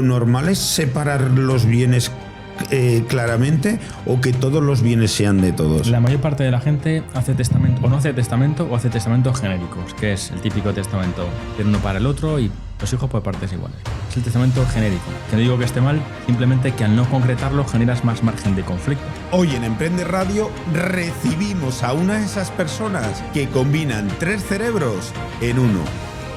¿lo normal es separar los bienes claramente o que todos los bienes sean de todos? La mayor parte de la gente hace testamento, o no hace testamento, o hace testamentos genéricos, que es el típico testamento de uno para el otro y los hijos por partes iguales. Es el testamento genérico, que no digo que esté mal, simplemente que al no concretarlo generas más margen de conflicto. Hoy en Emprende Radio recibimos a una de esas personas que combinan 3 cerebros en uno: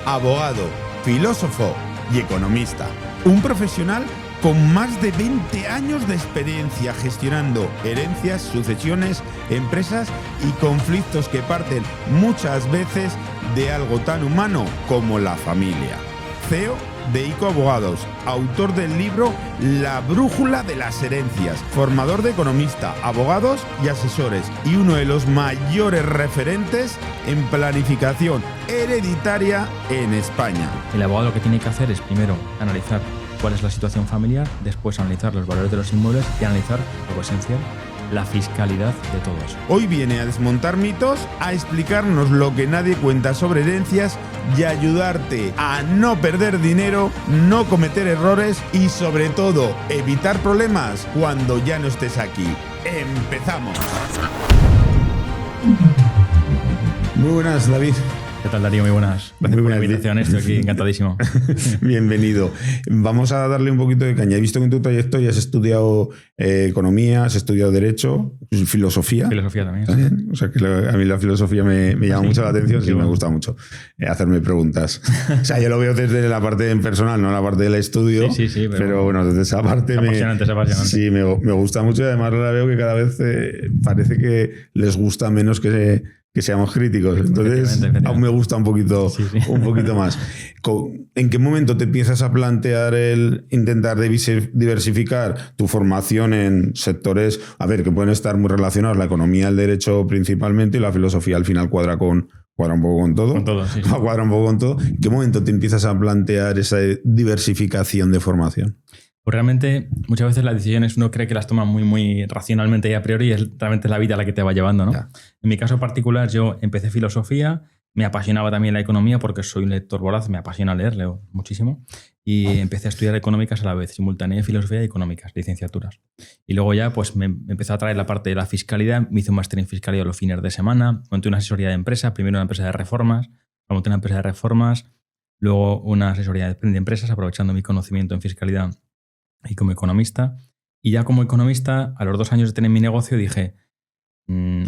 abogado, filósofo y economista. Un profesional con más de 20 años de experiencia gestionando herencias, sucesiones, empresas y conflictos que parten muchas veces de algo tan humano como la familia. CEO de ICO Abogados, autor del libro La brújula de las herencias, formador de economista, abogados y asesores y uno de los mayores referentes en planificación hereditaria en España. El abogado lo que tiene que hacer es primero analizar cuál es la situación familiar, después analizar los valores de los inmuebles y analizar, algo esencial, la fiscalidad de todo eso. Hoy viene a desmontar mitos, a explicarnos lo que nadie cuenta sobre herencias y a ayudarte a no perder dinero, no cometer errores y sobre todo evitar problemas cuando ya no estés aquí. ¡Empezamos! Muy buenas, David. ¿Qué tal, Darío? Muy buenas. Gracias por la invitación. Estoy aquí encantadísimo. Bienvenido. Vamos a darle un poquito de caña. He visto que en tu trayectoria has estudiado economía, has estudiado derecho, filosofía. Filosofía también. ¿También? O sea, que a mí la filosofía me llama mucho la atención, sí, me gusta mucho hacerme preguntas. O sea, yo lo veo desde la parte personal, no la parte del estudio. Sí, pero bueno, desde esa parte es apasionante. Sí, me gusta mucho y además la veo que cada vez parece que les gusta menos que seamos críticos. Entonces, aún me gusta un poquito más. ¿En qué momento te empiezas a plantear el intentar diversificar tu formación en sectores, que pueden estar muy relacionados, la economía, el derecho principalmente, y la filosofía al final cuadra un poco con todo? Con todo, sí. Cuadra un poco con todo. ¿En qué momento te empiezas a plantear esa diversificación de formación? Pues realmente muchas veces las decisiones uno cree que las toma muy, muy racionalmente y a priori, y es realmente la vida la que te va llevando, ¿no? Ya. En mi caso particular, yo empecé filosofía, me apasionaba también la economía porque soy un lector voraz, me apasiona leer, leo muchísimo, y empecé a estudiar económicas a la vez, simultánea filosofía y económicas, licenciaturas. Y luego ya pues me empezó a traer la parte de la fiscalidad, me hice un máster en fiscalidad los fines de semana, monté una asesoría de empresa, primero una empresa de reformas, monté una empresa de reformas, luego una asesoría de empresas, aprovechando mi conocimiento en fiscalidad y como economista. Y ya como economista, a los 2 años de tener mi negocio, dije,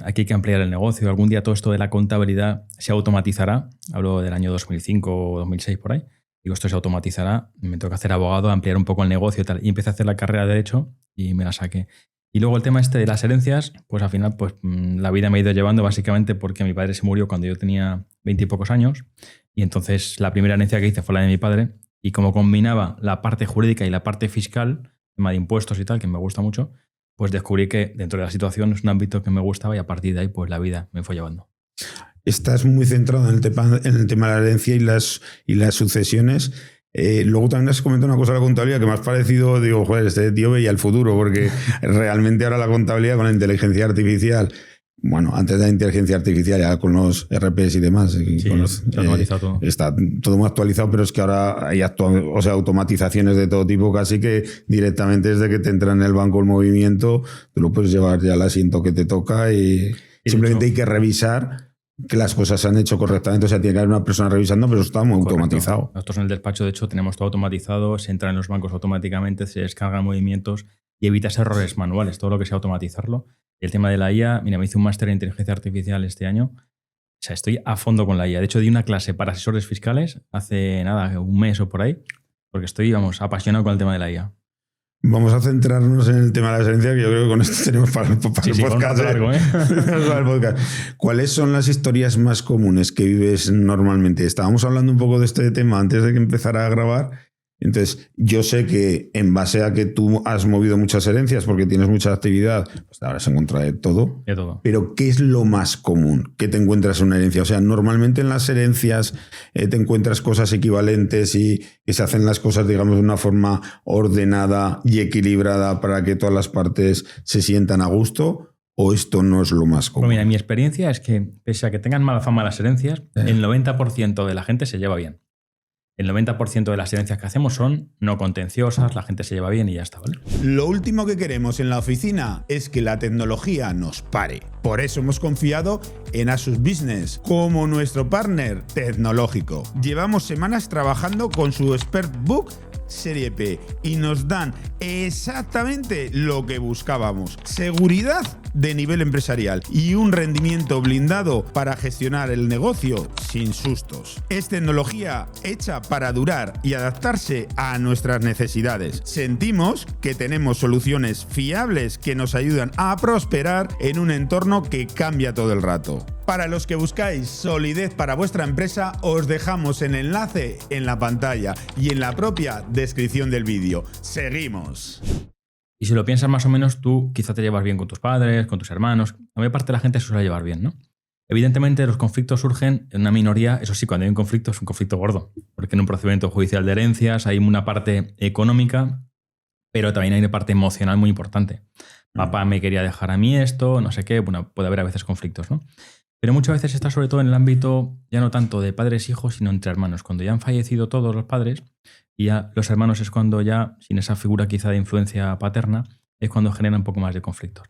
aquí hay que ampliar el negocio. Algún día todo esto de la contabilidad se automatizará. Hablo del año 2005 o 2006 por ahí. Digo, esto se automatizará. Me tengo que hacer abogado, ampliar un poco el negocio y tal. Y empecé a hacer la carrera de Derecho y me la saqué. Y luego el tema de las herencias, pues al final pues, la vida me ha ido llevando básicamente porque mi padre se murió cuando yo tenía 20 y pocos años. Y entonces la primera herencia que hice fue la de mi padre. Y como combinaba la parte jurídica y la parte fiscal, tema de impuestos y tal, que me gusta mucho, pues descubrí que dentro de la situación es un ámbito que me gustaba y a partir de ahí pues la vida me fue llevando. Estás muy centrado en el tema de la herencia y las sucesiones. Luego también has comentado una cosa de la contabilidad que me has parecido, digo, joder, este tío veía el futuro, porque realmente ahora la contabilidad con la inteligencia artificial, bueno, antes de la inteligencia artificial ya con los RPs y demás, todo. Está todo muy actualizado, pero es que ahora hay automatizaciones de todo tipo, casi que directamente desde que te entra en el banco el movimiento, tú lo puedes llevar ya al asiento que te toca y simplemente hay que revisar que las cosas se han hecho correctamente. O sea, tiene que haber una persona revisando, pero está muy automatizado. Nosotros en el despacho, de hecho, tenemos todo automatizado, se entra en los bancos automáticamente, se descargan movimientos y evitas errores manuales, todo lo que sea automatizarlo. Y el tema de la IA, mira, me hice un máster en inteligencia artificial este año. O sea, estoy a fondo con la IA. De hecho, di una clase para asesores fiscales hace nada, un mes o por ahí, porque estoy, apasionado con el tema de la IA. Vamos a centrarnos en el tema de la herencia, que yo creo que con esto tenemos para el podcast. Largo, para el podcast. ¿Cuáles son las historias más comunes que vives normalmente? Estábamos hablando un poco de este tema antes de que empezara a grabar. Entonces, yo sé que en base a que tú has movido muchas herencias porque tienes mucha actividad, pues ahora se encuentra de todo. De todo. Pero, ¿qué es lo más común que te encuentras en una herencia? O sea, normalmente en las herencias te encuentras cosas equivalentes y que se hacen las cosas, digamos, de una forma ordenada y equilibrada para que todas las partes se sientan a gusto. ¿O esto no es lo más común? Pues mira, mi experiencia es que, pese a que tengan mala fama las herencias, el 90% de la gente se lleva bien. el 90% de las herencias que hacemos son no contenciosas, la gente se lleva bien y ya está, ¿vale? Lo último que queremos en la oficina es que la tecnología nos pare. Por eso hemos confiado en Asus Business como nuestro partner tecnológico. Llevamos semanas trabajando con su ExpertBook Serie P y nos dan exactamente lo que buscábamos: seguridad de nivel empresarial y un rendimiento blindado para gestionar el negocio sin sustos. Es tecnología hecha para durar y adaptarse a nuestras necesidades. Sentimos que tenemos soluciones fiables que nos ayudan a prosperar en un entorno que cambia todo el rato. Para los que buscáis solidez para vuestra empresa, os dejamos el enlace en la pantalla y en la propia descripción del vídeo. ¡Seguimos! Y si lo piensas más o menos, tú quizá te llevas bien con tus padres, con tus hermanos. La mayor parte de la gente se suele llevar bien, ¿no? Evidentemente, los conflictos surgen en una minoría. Eso sí, cuando hay un conflicto, es un conflicto gordo. Porque en un procedimiento judicial de herencias hay una parte económica, pero también hay una parte emocional muy importante. Papá me quería dejar a mí esto, no sé qué. Bueno, puede haber a veces conflictos, ¿no? Pero muchas veces está sobre todo en el ámbito ya no tanto de padres e hijos, sino entre hermanos. Cuando ya han fallecido todos los padres y ya los hermanos es cuando ya, sin esa figura quizá de influencia paterna, es cuando genera un poco más de conflictos.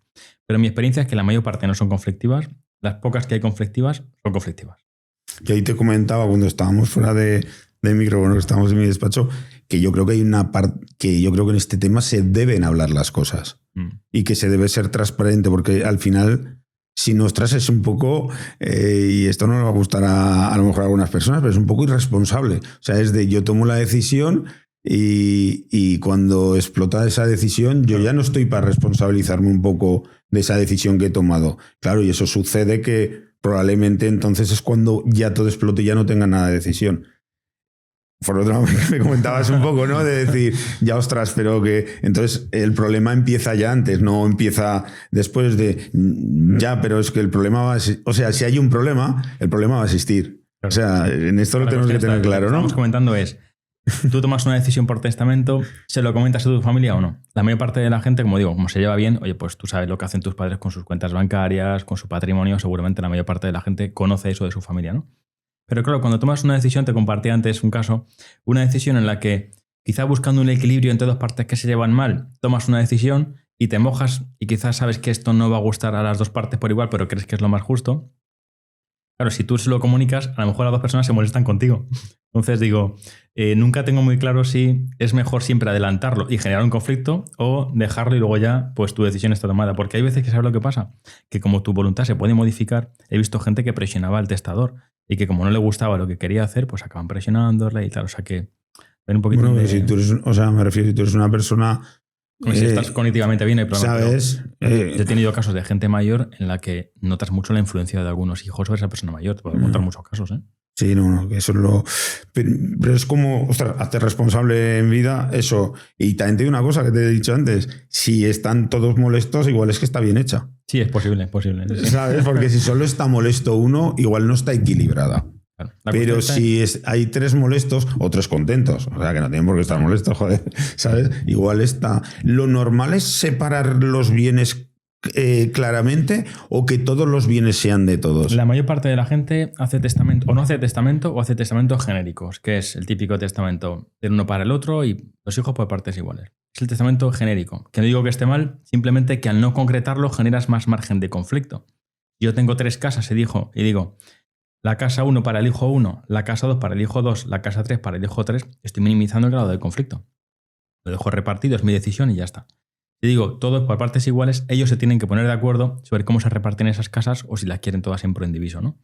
Pero mi experiencia es que la mayor parte no son conflictivas. Las pocas que hay conflictivas son conflictivas. Yo ahí te comentaba cuando estábamos fuera de micro, bueno, estábamos en mi despacho, que yo creo que hay una parte que yo creo que en este tema se deben hablar las cosas y que se debe ser transparente, porque al final, si nos es un poco, y esto no le va a gustar a lo mejor a algunas personas, pero es un poco irresponsable. O sea, es de yo tomo la decisión y cuando explota esa decisión, yo ya no estoy para responsabilizarme un poco de esa decisión que he tomado. Claro, y eso sucede que probablemente entonces es cuando ya todo explote y ya no tenga nada de decisión. Por otro lado, me comentabas un poco, ¿no? De decir, ya ostras, pero que entonces el problema empieza ya antes, no empieza después de ya, pero es que el problema va a, o sea, si hay un problema, el problema va a existir. Claro. O sea, en esto lo tenemos que tener claro, ¿no? Lo que estamos comentando es, tú tomas una decisión por testamento, ¿se lo comentas a tu familia o no? La mayor parte de la gente, como digo, como se lleva bien, oye, pues tú sabes lo que hacen tus padres con sus cuentas bancarias, con su patrimonio, seguramente la mayor parte de la gente conoce eso de su familia, ¿no? Pero claro, cuando tomas una decisión, te compartí antes un caso, una decisión en la que quizá buscando un equilibrio entre dos partes que se llevan mal, tomas una decisión y te mojas y quizás sabes que esto no va a gustar a las dos partes por igual, pero crees que es lo más justo. Claro, si tú se lo comunicas, a lo mejor las dos personas se molestan contigo. Entonces digo, nunca tengo muy claro si es mejor siempre adelantarlo y generar un conflicto o dejarlo y luego ya pues tu decisión está tomada. Porque hay veces que, ¿sabes lo que pasa? Que como tu voluntad se puede modificar, he visto gente que presionaba al testador y que como no le gustaba lo que quería hacer, pues acaban presionándole y tal. O sea que ven un poquito bueno, si tú eres, o sea, me refiero, si tú eres una persona... si estás cognitivamente bien, hay problemas. ¿Sabes? Yo he tenido casos de gente mayor en la que notas mucho la influencia de algunos hijos sobre esa persona mayor. Te puedo contar muchos casos, ¿eh? Sí, no, que eso es lo... Pero es como, ostras, hazte responsable en vida, eso. Y también te digo una cosa que te he dicho antes. Si están todos molestos, igual es que está bien hecha. Sí, es posible, es posible. ¿Sabes? Porque si solo está molesto uno, igual no está equilibrada. Claro, pero si hay tres molestos o tres contentos, o sea que no tienen por qué estar molestos, joder, ¿sabes? Igual está. Lo normal es separar los bienes claramente o que todos los bienes sean de todos. La mayor parte de la gente hace testamento o no hace testamento o hace testamentos genéricos, que es el típico testamento del uno para el otro y los hijos por partes iguales. Es el testamento genérico, que no digo que esté mal, simplemente que al no concretarlo generas más margen de conflicto. Yo tengo 3 casas y digo, la casa 1 para el hijo 1, la casa 2 para el hijo 2, la casa 3 para el hijo 3, estoy minimizando el grado de conflicto. Lo dejo repartido, es mi decisión y ya está. Si digo todos por partes iguales, ellos se tienen que poner de acuerdo sobre cómo se reparten esas casas o si las quieren todas en proindiviso, ¿no?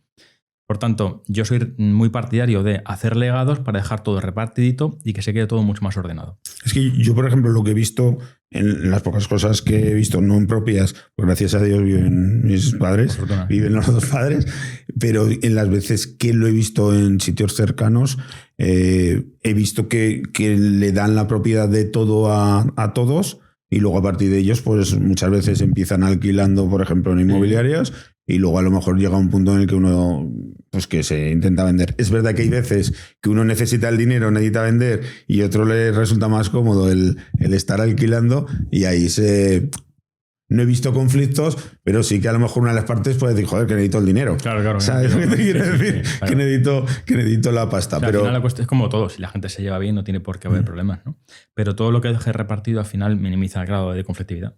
Por tanto, yo soy muy partidario de hacer legados para dejar todo repartidito y que se quede todo mucho más ordenado. Es que yo, por ejemplo, lo que he visto en las pocas cosas que he visto, no en propias, pues gracias a Dios viven mis padres, viven los 2 padres, pero en las veces que lo he visto en sitios cercanos, he visto que le dan la propiedad de todo a todos. Y luego a partir de ellos, pues muchas veces empiezan alquilando, por ejemplo, en inmobiliarias y luego a lo mejor llega un punto en el que uno, pues que se intenta vender. Es verdad que hay veces que uno necesita el dinero, necesita vender y otro le resulta más cómodo el estar alquilando y ahí no he visto conflictos, pero sí que a lo mejor una de las partes puede decir, joder, que necesito el dinero. Claro. ¿Sabes lo que te quiero decir? Claro. Que necesito la pasta. O sea, pero al final la cuestión es como todo, si la gente se lleva bien no tiene por qué haber problemas, ¿no? Pero todo lo que deje repartido al final minimiza el grado de conflictividad.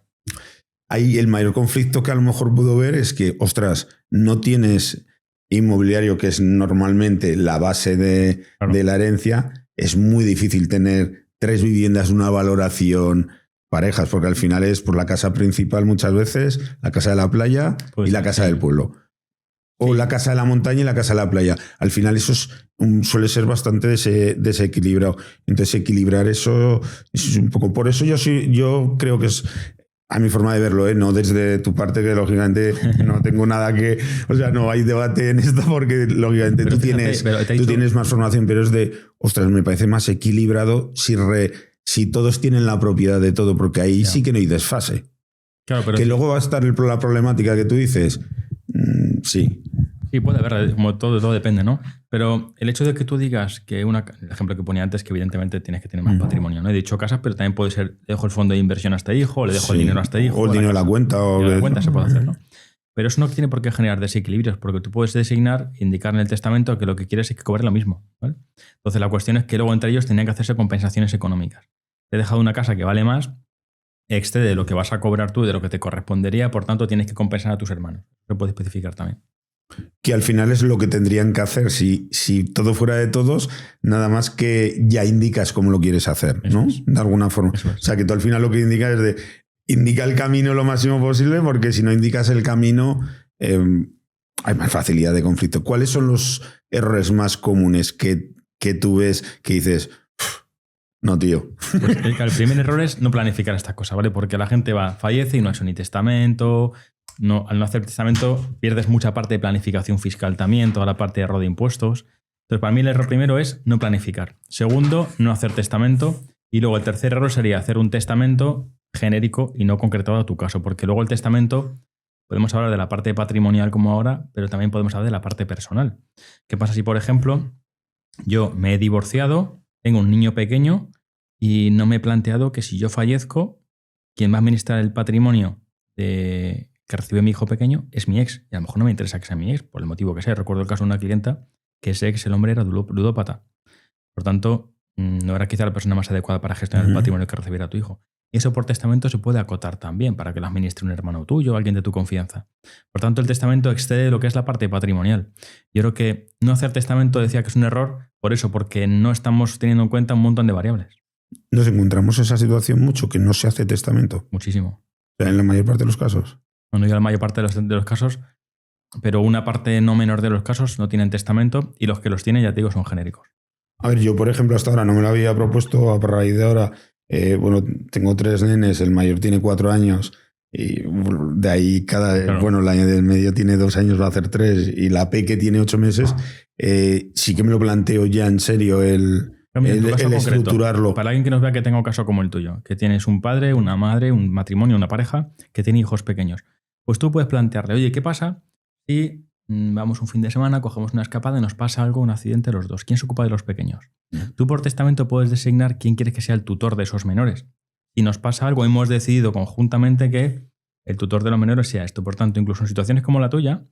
ahí el mayor conflicto que a lo mejor puedo ver es que, ostras, no tienes inmobiliario, que es normalmente la base de la herencia, es muy difícil tener 3 viviendas, una valoración parejas, porque al final es por la casa principal muchas veces, la casa de la playa y la casa del pueblo. O la casa de la montaña y la casa de la playa. Al final eso suele ser bastante desequilibrado. Entonces equilibrar eso es un poco... Por eso yo creo que es... A mi forma de verlo, no desde tu parte, que lógicamente no tengo nada que... O sea, no hay debate en esto porque lógicamente tú tienes más formación, pero es de, ostras, me parece más equilibrado si todos tienen la propiedad de todo, porque ahí sí que no hay desfase. Claro, pero que luego va a estar la problemática que tú dices. Sí. Sí, puede haber, como todo depende, ¿no? Pero el hecho de que tú digas que el ejemplo que ponía antes, que evidentemente tienes que tener más patrimonio, ¿no? He dicho casas, pero también puede ser, le dejo el fondo de inversión a este hijo, le dejo el dinero a este hijo. O el dinero de la cuenta. La cuenta se puede hacer, ¿no? Pero eso no tiene por qué generar desequilibrios, porque tú puedes designar, indicar en el testamento que lo que quieres es que cobre lo mismo, ¿vale? Entonces la cuestión es que luego entre ellos tenían que hacerse compensaciones económicas. Te he dejado una casa que vale más, excede lo que vas a cobrar tú de lo que te correspondería, por tanto tienes que compensar a tus hermanos. Lo puedes especificar también. Que al final es lo que tendrían que hacer si todo fuera de todos, nada más que ya indicas cómo lo quieres hacer, ¿no? De alguna forma. O sea, que tú al final lo que indicas es indica el camino lo máximo posible, porque si no indicas el camino hay más facilidad de conflicto. ¿Cuáles son los errores más comunes que tú ves que dices, no, tío? Pues el primer error es no planificar estas cosas, ¿vale? Porque la gente fallece y no ha hecho ni testamento. No, al no hacer testamento pierdes mucha parte de planificación fiscal también, toda la parte de ahorro de impuestos. Entonces, para mí el error primero es no planificar. Segundo, no hacer testamento. Y luego el tercer error sería hacer un testamento genérico y no concretado a tu caso. Porque luego el testamento, podemos hablar de la parte patrimonial como ahora, pero también podemos hablar de la parte personal. ¿Qué pasa si, por ejemplo, yo me he divorciado, tengo un niño pequeño y no me he planteado que si yo fallezco, quien va a administrar el patrimonio que recibe mi hijo pequeño es mi ex, y a lo mejor no me interesa que sea mi ex, por el motivo que sea? Recuerdo el caso de una clienta que ese ex, el hombre, era ludópata. Por tanto, no era quizá la persona más adecuada para gestionar el patrimonio que recibiera tu hijo. Y eso por testamento se puede acotar también para que lo administre un hermano tuyo o alguien de tu confianza. Por tanto, el testamento excede lo que es la parte patrimonial. Yo creo que no hacer testamento, decía que es un error por eso, porque no estamos teniendo en cuenta un montón de variables. Nos encontramos esa situación mucho, que no se hace testamento. Muchísimo. O sea, en la mayor parte de los casos. No digo la mayor parte de los casos, pero una parte no menor de los casos no tienen testamento, y los que los tienen, ya te digo, son genéricos. A ver, yo por ejemplo hasta ahora no me lo había propuesto, a raíz de ahora, bueno, tengo 3 nenes, el mayor tiene 4 años, y de ahí bueno, el año del medio tiene 2 años, va a hacer 3, y la peque tiene 8 meses, sí que me lo planteo ya en serio el estructurarlo. Para alguien que nos vea que tenga un caso como el tuyo, que tienes un padre, una madre, un matrimonio, una pareja que tiene hijos pequeños, pues tú puedes plantearle, oye, ¿qué pasa si vamos un fin de semana, cogemos una escapada y nos pasa algo, un accidente los dos? ¿Quién se ocupa de los pequeños? Tú por testamento puedes designar quién quieres que sea el tutor de esos menores. Si nos pasa algo, hemos decidido conjuntamente que el tutor de los menores sea esto. Por tanto, incluso en situaciones como la tuya,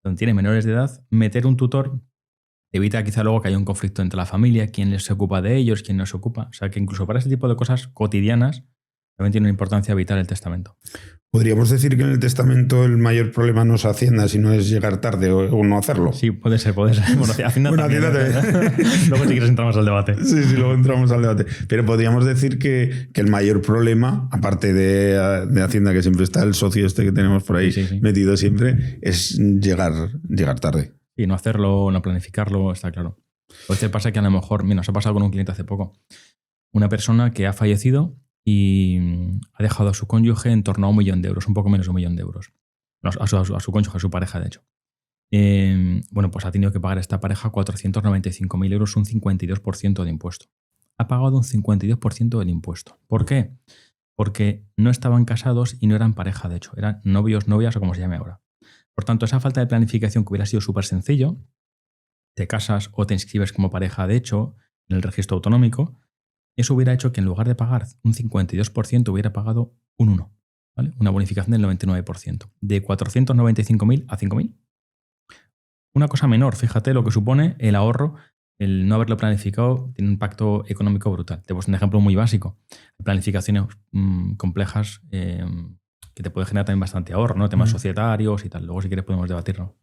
donde tienes menores de edad, meter un tutor evita quizá luego que haya un conflicto entre la familia, quién se ocupa de ellos, quién no se ocupa. O sea que incluso para ese tipo de cosas cotidianas también tiene una importancia vital el testamento. ¿Podríamos decir que en el testamento el mayor problema no es Hacienda, sino es llegar tarde o no hacerlo? Sí, puede ser. Bueno, Hacienda también. Luego si quieres entramos al debate. Sí, luego entramos al debate. Pero podríamos decir que el mayor problema, aparte de Hacienda, que siempre está el socio este que tenemos por ahí metido siempre, es llegar tarde. Sí, no hacerlo, no planificarlo, está claro. A veces pasa que a lo mejor, mira, nos ha pasado con un cliente hace poco. Una persona que ha fallecido y ha dejado a su cónyuge en torno a 1 millón de euros, un poco menos de 1 millón de euros. A su cónyuge, a su pareja, de hecho. Bueno, pues ha tenido que pagar esta pareja 495.000 euros, un 52% de impuesto. Ha pagado un 52% del impuesto. ¿Por qué? Porque no estaban casados y no eran pareja, de hecho. Eran novios, novias o como se llame ahora. Por tanto, esa falta de planificación, que hubiera sido súper sencillo, te casas o te inscribes como pareja, de hecho, en el registro autonómico, eso hubiera hecho que en lugar de pagar un 52% hubiera pagado un 1%. ¿vale? Una bonificación del 99%. De 495.000 a 5.000. Una cosa menor, fíjate lo que supone el ahorro. El no haberlo planificado tiene un impacto económico brutal. Te pongo un ejemplo muy básico. Planificaciones complejas que te puede generar también bastante ahorro, ¿no? Temas societarios y tal. Luego, si quieres, podemos debatirlo.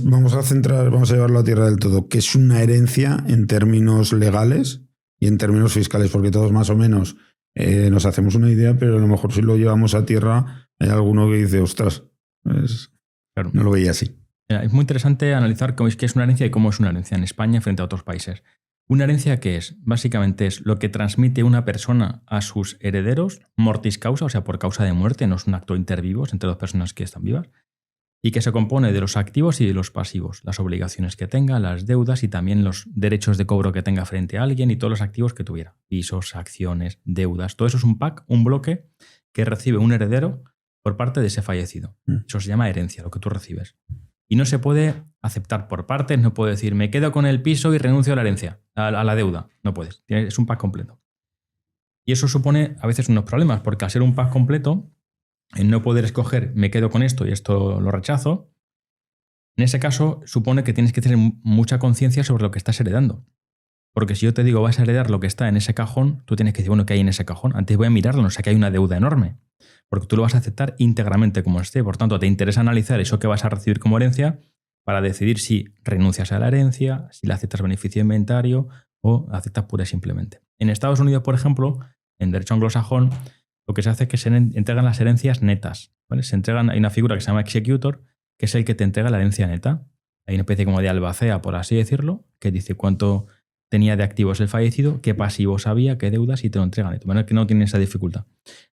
Vamos a llevarlo a tierra del todo. ¿Qué es una herencia en términos legales y en términos fiscales? Porque todos más o menos nos hacemos una idea, pero a lo mejor si lo llevamos a tierra hay alguno que dice, ostras, claro, no lo veía así. Es muy interesante analizar qué es una herencia y cómo es una herencia en España frente a otros países. ¿Una herencia qué es? Básicamente es lo que transmite una persona a sus herederos, mortis causa, o sea, por causa de muerte, no es un acto inter vivos entre dos personas que están vivas, y que se compone de los activos y de los pasivos, las obligaciones que tenga, las deudas y también los derechos de cobro que tenga frente a alguien y todos los activos que tuviera, pisos, acciones, deudas. Todo eso es un pack, un bloque que recibe un heredero por parte de ese fallecido. Eso se llama herencia, lo que tú recibes. Y no se puede aceptar por partes, no puedo decir me quedo con el piso y renuncio a la herencia, a la deuda. No puedes, es un pack completo. Y eso supone a veces unos problemas, porque al ser un pack completo, en no poder escoger me quedo con esto y esto lo rechazo, en ese caso supone que tienes que tener mucha conciencia sobre lo que estás heredando. Porque si yo te digo vas a heredar lo que está en ese cajón, tú tienes que decir, bueno, ¿qué hay en ese cajón? Antes voy a mirarlo, no sé que hay una deuda enorme. Porque tú lo vas a aceptar íntegramente como esté. Por tanto, te interesa analizar eso que vas a recibir como herencia para decidir si renuncias a la herencia, si la aceptas beneficio de inventario o la aceptas pura y simplemente. En Estados Unidos, por ejemplo, en derecho anglosajón, lo que se hace es que se entregan las herencias netas, ¿vale? Hay una figura que se llama executor, que es el que te entrega la herencia neta. Hay una especie como de albacea, por así decirlo, que dice cuánto tenía de activos el fallecido, qué pasivos había, qué deudas y te lo entregan. De manera que no tiene esa dificultad.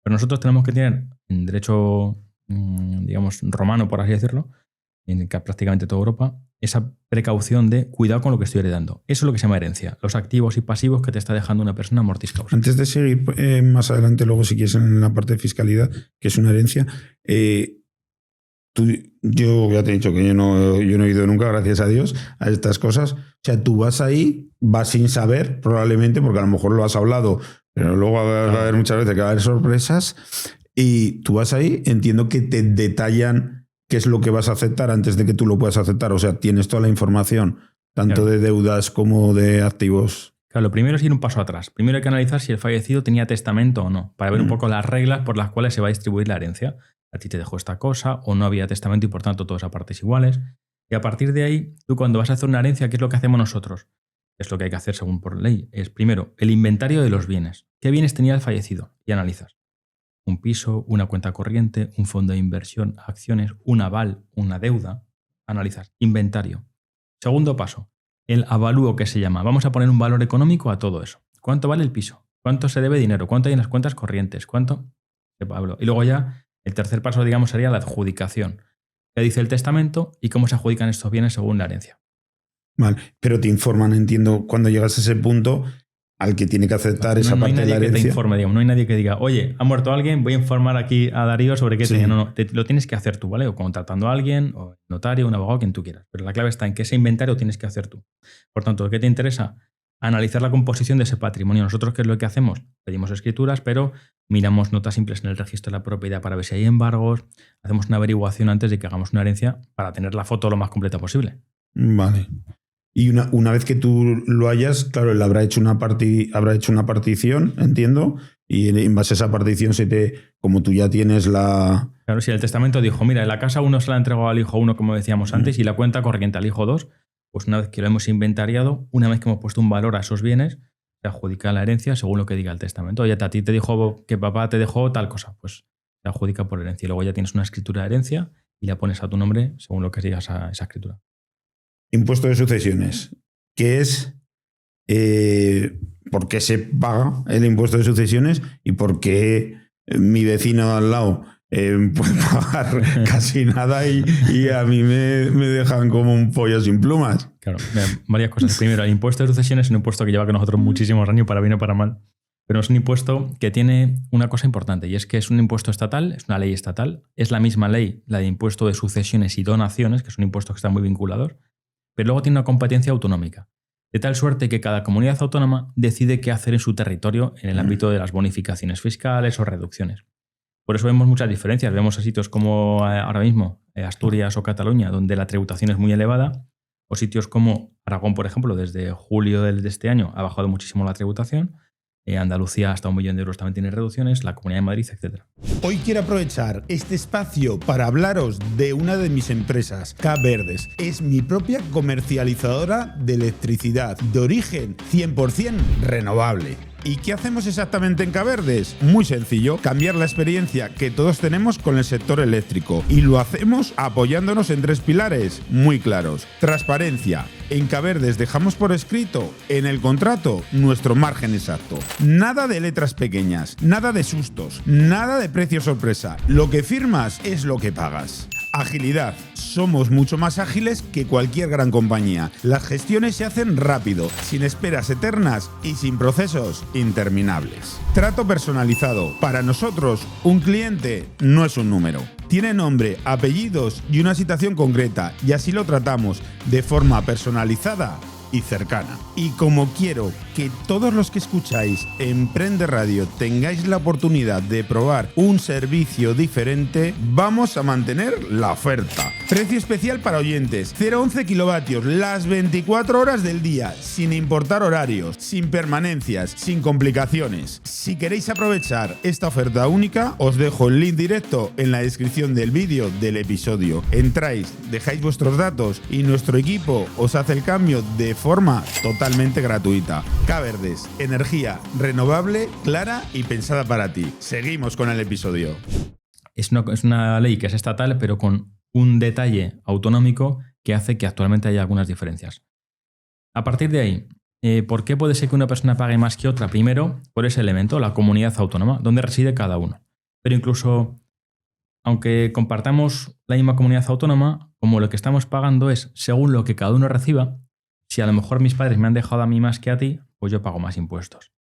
Pero nosotros tenemos que tener en derecho, digamos, romano, por así decirlo, en prácticamente toda Europa, esa precaución de cuidado con lo que estoy heredando. Eso es lo que se llama herencia, los activos y pasivos que te está dejando una persona mortis causa. Antes de seguir más adelante, luego si quieres en la parte de fiscalidad, que es una herencia, yo ya te he dicho que yo no he ido nunca, gracias a Dios, a estas cosas. O sea, tú vas ahí, vas sin saber, probablemente, porque a lo mejor lo has hablado, pero luego va a haber muchas veces que va a haber sorpresas. Y tú vas ahí, entiendo que te detallan qué es lo que vas a aceptar antes de que tú lo puedas aceptar. O sea, tienes toda la información, tanto de deudas como de activos. Claro, lo primero es ir un paso atrás. Primero hay que analizar si el fallecido tenía testamento o no, para ver un poco las reglas por las cuales se va a distribuir la herencia. A ti te dejó esta cosa o no había testamento y por tanto todas a partes iguales. Y a partir de ahí, tú cuando vas a hacer una herencia, ¿qué es lo que hacemos nosotros? Es lo que hay que hacer según por ley. Es primero el inventario de los bienes. ¿Qué bienes tenía el fallecido? Y analizas. Un piso, una cuenta corriente, un fondo de inversión, acciones, un aval, una deuda. Analizas. Inventario. Segundo paso. El avalúo, que se llama. Vamos a poner un valor económico a todo eso. ¿Cuánto vale el piso? ¿Cuánto se debe dinero? ¿Cuánto hay en las cuentas corrientes? ¿Cuánto? Y luego ya el tercer paso, digamos, sería la adjudicación. ¿Qué dice el testamento y cómo se adjudican estos bienes según la herencia? Vale, pero te informan, entiendo, cuando llegas a ese punto al que tiene que aceptar esa parte de la herencia. No hay nadie que te informe, digamos, no hay nadie que diga, oye, ha muerto alguien, voy a informar aquí a Darío sobre qué tenía. No, lo tienes que hacer tú, ¿vale? O contratando a alguien, o notario, un abogado, quien tú quieras. Pero la clave está en que ese inventario tienes que hacer tú. Por tanto, ¿qué te interesa? Analizar la composición de ese patrimonio. Nosotros, ¿qué es lo que hacemos? Pedimos escrituras, pero miramos notas simples en el registro de la propiedad para ver si hay embargos. Hacemos una averiguación antes de que hagamos una herencia para tener la foto lo más completa posible. Vale. Y una vez que tú lo hayas, claro, él habrá hecho una partición, entiendo, y en base a esa partición, como tú ya tienes la... Claro, si el testamento dijo, mira, en la casa 1 se la ha entregado al hijo 1, como decíamos antes, y la cuenta corriente al hijo 2, pues una vez que lo hemos inventariado, una vez que hemos puesto un valor a esos bienes, se adjudica la herencia según lo que diga el testamento. Oye, a ti te dijo que papá te dejó tal cosa, pues se adjudica por herencia. Y luego ya tienes una escritura de herencia y la pones a tu nombre según lo que diga esa escritura. Impuesto de sucesiones. ¿Qué es? ¿Por qué se paga el impuesto de sucesiones? ¿Y por qué mi vecino al lado puede pagar casi nada y a mí me dejan como un pollo sin plumas? Claro, varias cosas. Primero, el impuesto de sucesiones es un impuesto que lleva con nosotros muchísimos años, para bien o para mal. Pero es un impuesto que tiene una cosa importante, y es que es un impuesto estatal, es una ley estatal. Es la misma ley, la de impuesto de sucesiones y donaciones, que es un impuesto que está muy vinculados. Pero luego tiene una competencia autonómica, de tal suerte que cada comunidad autónoma decide qué hacer en su territorio en el ámbito de las bonificaciones fiscales o reducciones. Por eso vemos muchas diferencias. Vemos a sitios como ahora mismo Asturias o Cataluña, donde la tributación es muy elevada, o sitios como Aragón, por ejemplo, desde julio de este año ha bajado muchísimo la tributación. Andalucía hasta 1 millón de euros también tiene reducciones, la Comunidad de Madrid, etc. Hoy quiero aprovechar este espacio para hablaros de una de mis empresas, K-Verdes. Es mi propia comercializadora de electricidad de origen 100% renovable. ¿Y qué hacemos exactamente en K-Verdes? Muy sencillo, cambiar la experiencia que todos tenemos con el sector eléctrico. Y lo hacemos apoyándonos en 3 pilares muy claros. Transparencia. En K-Verdes dejamos por escrito en el contrato nuestro margen exacto. Nada de letras pequeñas, nada de sustos, nada de precio sorpresa. Lo que firmas es lo que pagas. Agilidad. Somos mucho más ágiles que cualquier gran compañía. Las gestiones se hacen rápido, sin esperas eternas y sin procesos interminables. Trato personalizado. Para nosotros, un cliente no es un número. Tiene nombre, apellidos y una situación concreta, y así lo tratamos de forma personalizada y cercana. Y como quiero que todos los que escucháis Emprende Radio tengáis la oportunidad de probar un servicio diferente, vamos a mantener la oferta. Precio especial para oyentes, 0,11 kilovatios, las 24 horas del día, sin importar horarios, sin permanencias, sin complicaciones. Si queréis aprovechar esta oferta única, os dejo el link directo en la descripción del vídeo del episodio. Entráis, dejáis vuestros datos y nuestro equipo os hace el cambio de forma totalmente gratuita. K-Verdes, energía renovable, clara y pensada para ti. Seguimos con el episodio. Es una ley que es estatal, pero con un detalle autonómico que hace que actualmente haya algunas diferencias. A partir de ahí, ¿por qué puede ser que una persona pague más que otra? Primero, por ese elemento, la comunidad autónoma, donde reside cada uno. Pero incluso, aunque compartamos la misma comunidad autónoma, como lo que estamos pagando es según lo que cada uno reciba. Si a lo mejor mis padres me han dejado a mí más que a ti, pues yo pago más impuestos.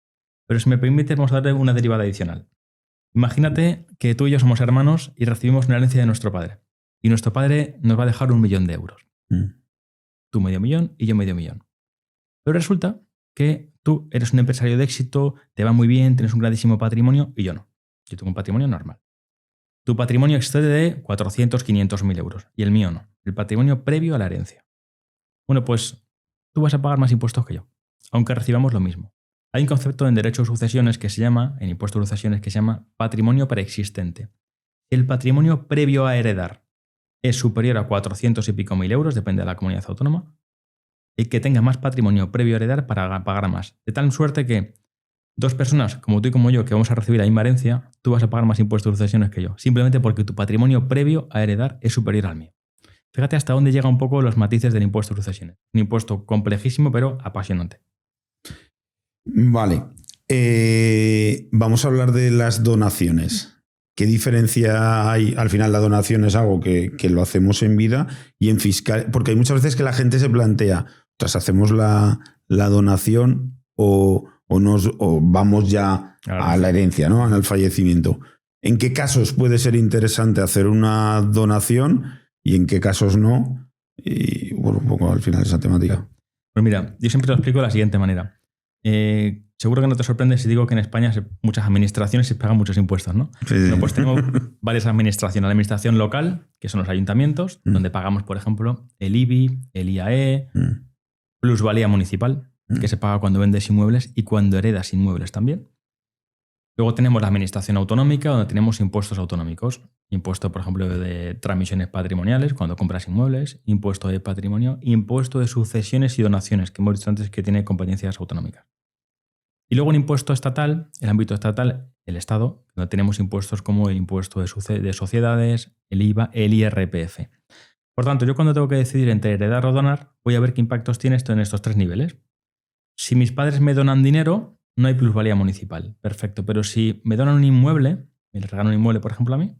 Pero si me permite, vamos a darle una derivada adicional. Imagínate que tú y yo somos hermanos y recibimos una herencia de nuestro padre. Y nuestro padre nos va a dejar 1 millón de euros. Tú medio millón y yo medio millón. Pero resulta que tú eres un empresario de éxito, te va muy bien, tienes un grandísimo patrimonio y yo no. Yo tengo un patrimonio normal. Tu patrimonio excede de 400, 500 mil euros y el mío no. El patrimonio previo a la herencia. Bueno, pues tú vas a pagar más impuestos que yo, aunque recibamos lo mismo. Hay un concepto en derecho de sucesiones que se llama, en impuesto de sucesiones, que se llama patrimonio preexistente. El patrimonio previo a heredar es superior a 400 y pico mil euros, depende de la comunidad autónoma. El que tenga más patrimonio previo a heredar pagará más. De tal suerte que 2 personas, como tú y como yo, que vamos a recibir la misma herencia, tú vas a pagar más impuestos de sucesiones que yo, simplemente porque tu patrimonio previo a heredar es superior al mío. Fíjate hasta dónde llegan un poco los matices del impuesto de sucesiones. Un impuesto complejísimo, pero apasionante. Vale. Vamos a hablar de las donaciones. ¿Qué diferencia hay? Al final la donación es algo que lo hacemos en vida y en fiscal. Porque hay muchas veces que la gente se plantea, hacemos la donación o vamos ya a la herencia, ¿no? Al fallecimiento. ¿En qué casos puede ser interesante hacer una donación y en qué casos no? Y bueno, un poco al final esa temática. Pues mira, yo siempre lo explico de la siguiente manera. Seguro que no te sorprende si digo que en España muchas administraciones se pagan muchos impuestos, ¿no? Sí. Bueno, pues tenemos varias administraciones. La administración local, que son los ayuntamientos, donde pagamos, por ejemplo, el IBI, el IAE, plusvalía municipal, que se paga cuando vendes inmuebles y cuando heredas inmuebles también. Luego tenemos la administración autonómica, donde tenemos impuestos autonómicos. Impuesto, por ejemplo, de transmisiones patrimoniales, cuando compras inmuebles, impuesto de patrimonio, impuesto de sucesiones y donaciones, que hemos dicho antes que tiene competencias autonómicas. Y luego un impuesto estatal, el ámbito estatal, el Estado, donde tenemos impuestos como el impuesto de sociedades, el IVA, el IRPF. Por tanto, yo cuando tengo que decidir entre heredar o donar, voy a ver qué impactos tiene esto en estos 3 niveles. Si mis padres me donan dinero, no hay plusvalía municipal. Perfecto. Pero si me donan un inmueble, me regalan un inmueble, por ejemplo, a mí,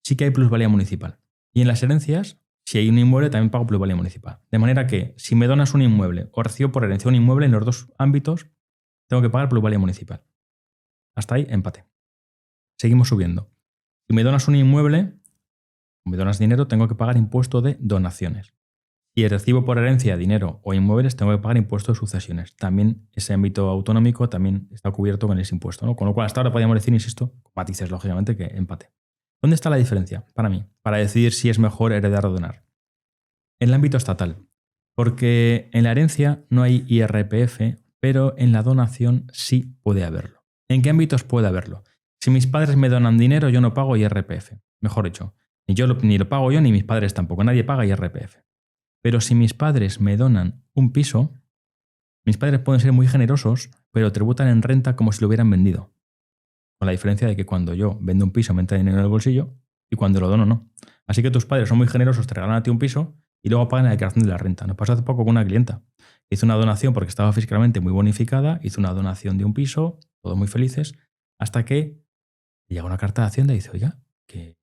sí que hay plusvalía municipal. Y en las herencias, si hay un inmueble, también pago plusvalía municipal. De manera que, si me donas un inmueble o recibo por herencia un inmueble, en los 2 ámbitos, tengo que pagar plusvalía municipal. Hasta ahí, empate. Seguimos subiendo. Si me donas un inmueble, o me donas dinero, tengo que pagar impuesto de donaciones. Si recibo por herencia dinero o inmuebles, tengo que pagar impuestos de sucesiones. También ese ámbito autonómico también está cubierto con ese impuesto, ¿no? Con lo cual, hasta ahora podríamos decir, insisto, con matices, lógicamente, que empate. ¿Dónde está la diferencia para mí? Para decidir si es mejor heredar o donar. En el ámbito estatal. Porque en la herencia no hay IRPF, pero en la donación sí puede haberlo. ¿En qué ámbitos puede haberlo? Si mis padres me donan dinero, yo no pago IRPF. Mejor dicho, ni lo pago yo ni mis padres tampoco. Nadie paga IRPF. Pero si mis padres me donan un piso, mis padres pueden ser muy generosos, pero tributan en renta como si lo hubieran vendido. Con la diferencia de que cuando yo vendo un piso me entra dinero en el bolsillo y cuando lo dono no. Así que tus padres son muy generosos, te regalan a ti un piso y luego pagan la declaración de la renta. Nos pasó hace poco con una clienta. Hizo una donación porque estaba fiscalmente muy bonificada, hizo una donación de un piso, todos muy felices, hasta que llega una carta de Hacienda y dice, oiga, que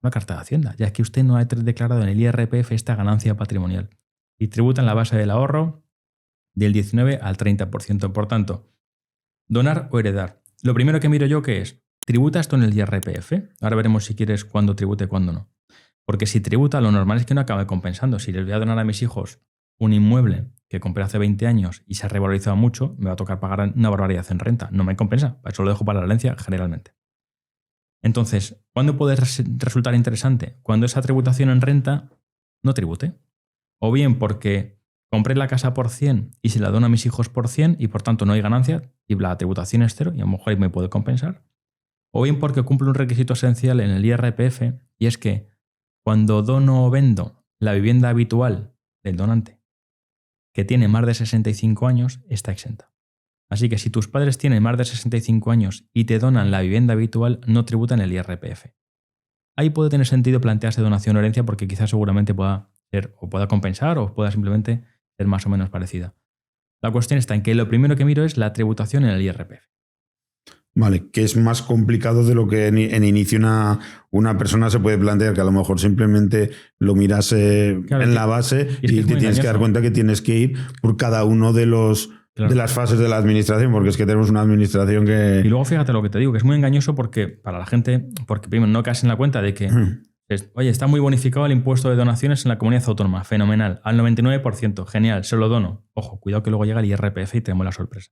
una carta de Hacienda, ya que usted no ha declarado en el IRPF esta ganancia patrimonial. Y tributan la base del ahorro del 19 al 30%. Por tanto, donar o heredar. Lo primero que miro yo que es, ¿tributa esto en el IRPF? Ahora veremos si quieres cuándo tribute, cuándo no. Porque si tributa, lo normal es que no acabe compensando. Si les voy a donar a mis hijos un inmueble que compré hace 20 años y se ha revalorizado mucho, me va a tocar pagar una barbaridad en renta. No me compensa. Eso lo dejo para la herencia generalmente. Entonces, ¿cuándo puede resultar interesante? Cuando esa tributación en renta no tribute. O bien porque compré la casa por 100 y se la dono a mis hijos por 100 y por tanto no hay ganancia y la tributación es cero y a lo mejor me puede compensar. O bien porque cumple un requisito esencial en el IRPF y es que cuando dono o vendo la vivienda habitual del donante que tiene más de 65 años, está exenta. Así que si tus padres tienen más de 65 años y te donan la vivienda habitual, no tributan el IRPF. Ahí puede tener sentido plantearse donación o herencia porque quizás seguramente pueda ser o pueda compensar o pueda simplemente ser más o menos parecida. La cuestión está en que lo primero que miro es la tributación en el IRPF. Vale, que es más complicado de lo que en inicio una persona se puede plantear, que a lo mejor simplemente lo miras claro, en la base y te tienes que dar cuenta que tienes que ir por cada uno de los... Claro. De las fases de la administración, porque es que tenemos una administración que... Y luego fíjate lo que te digo, que es muy engañoso porque para la gente, porque primero no caes en la cuenta de que, oye, está muy bonificado el impuesto de donaciones en la comunidad autónoma, fenomenal, al 99%, genial, se lo dono. Ojo, cuidado que luego llega el IRPF y tenemos la sorpresa.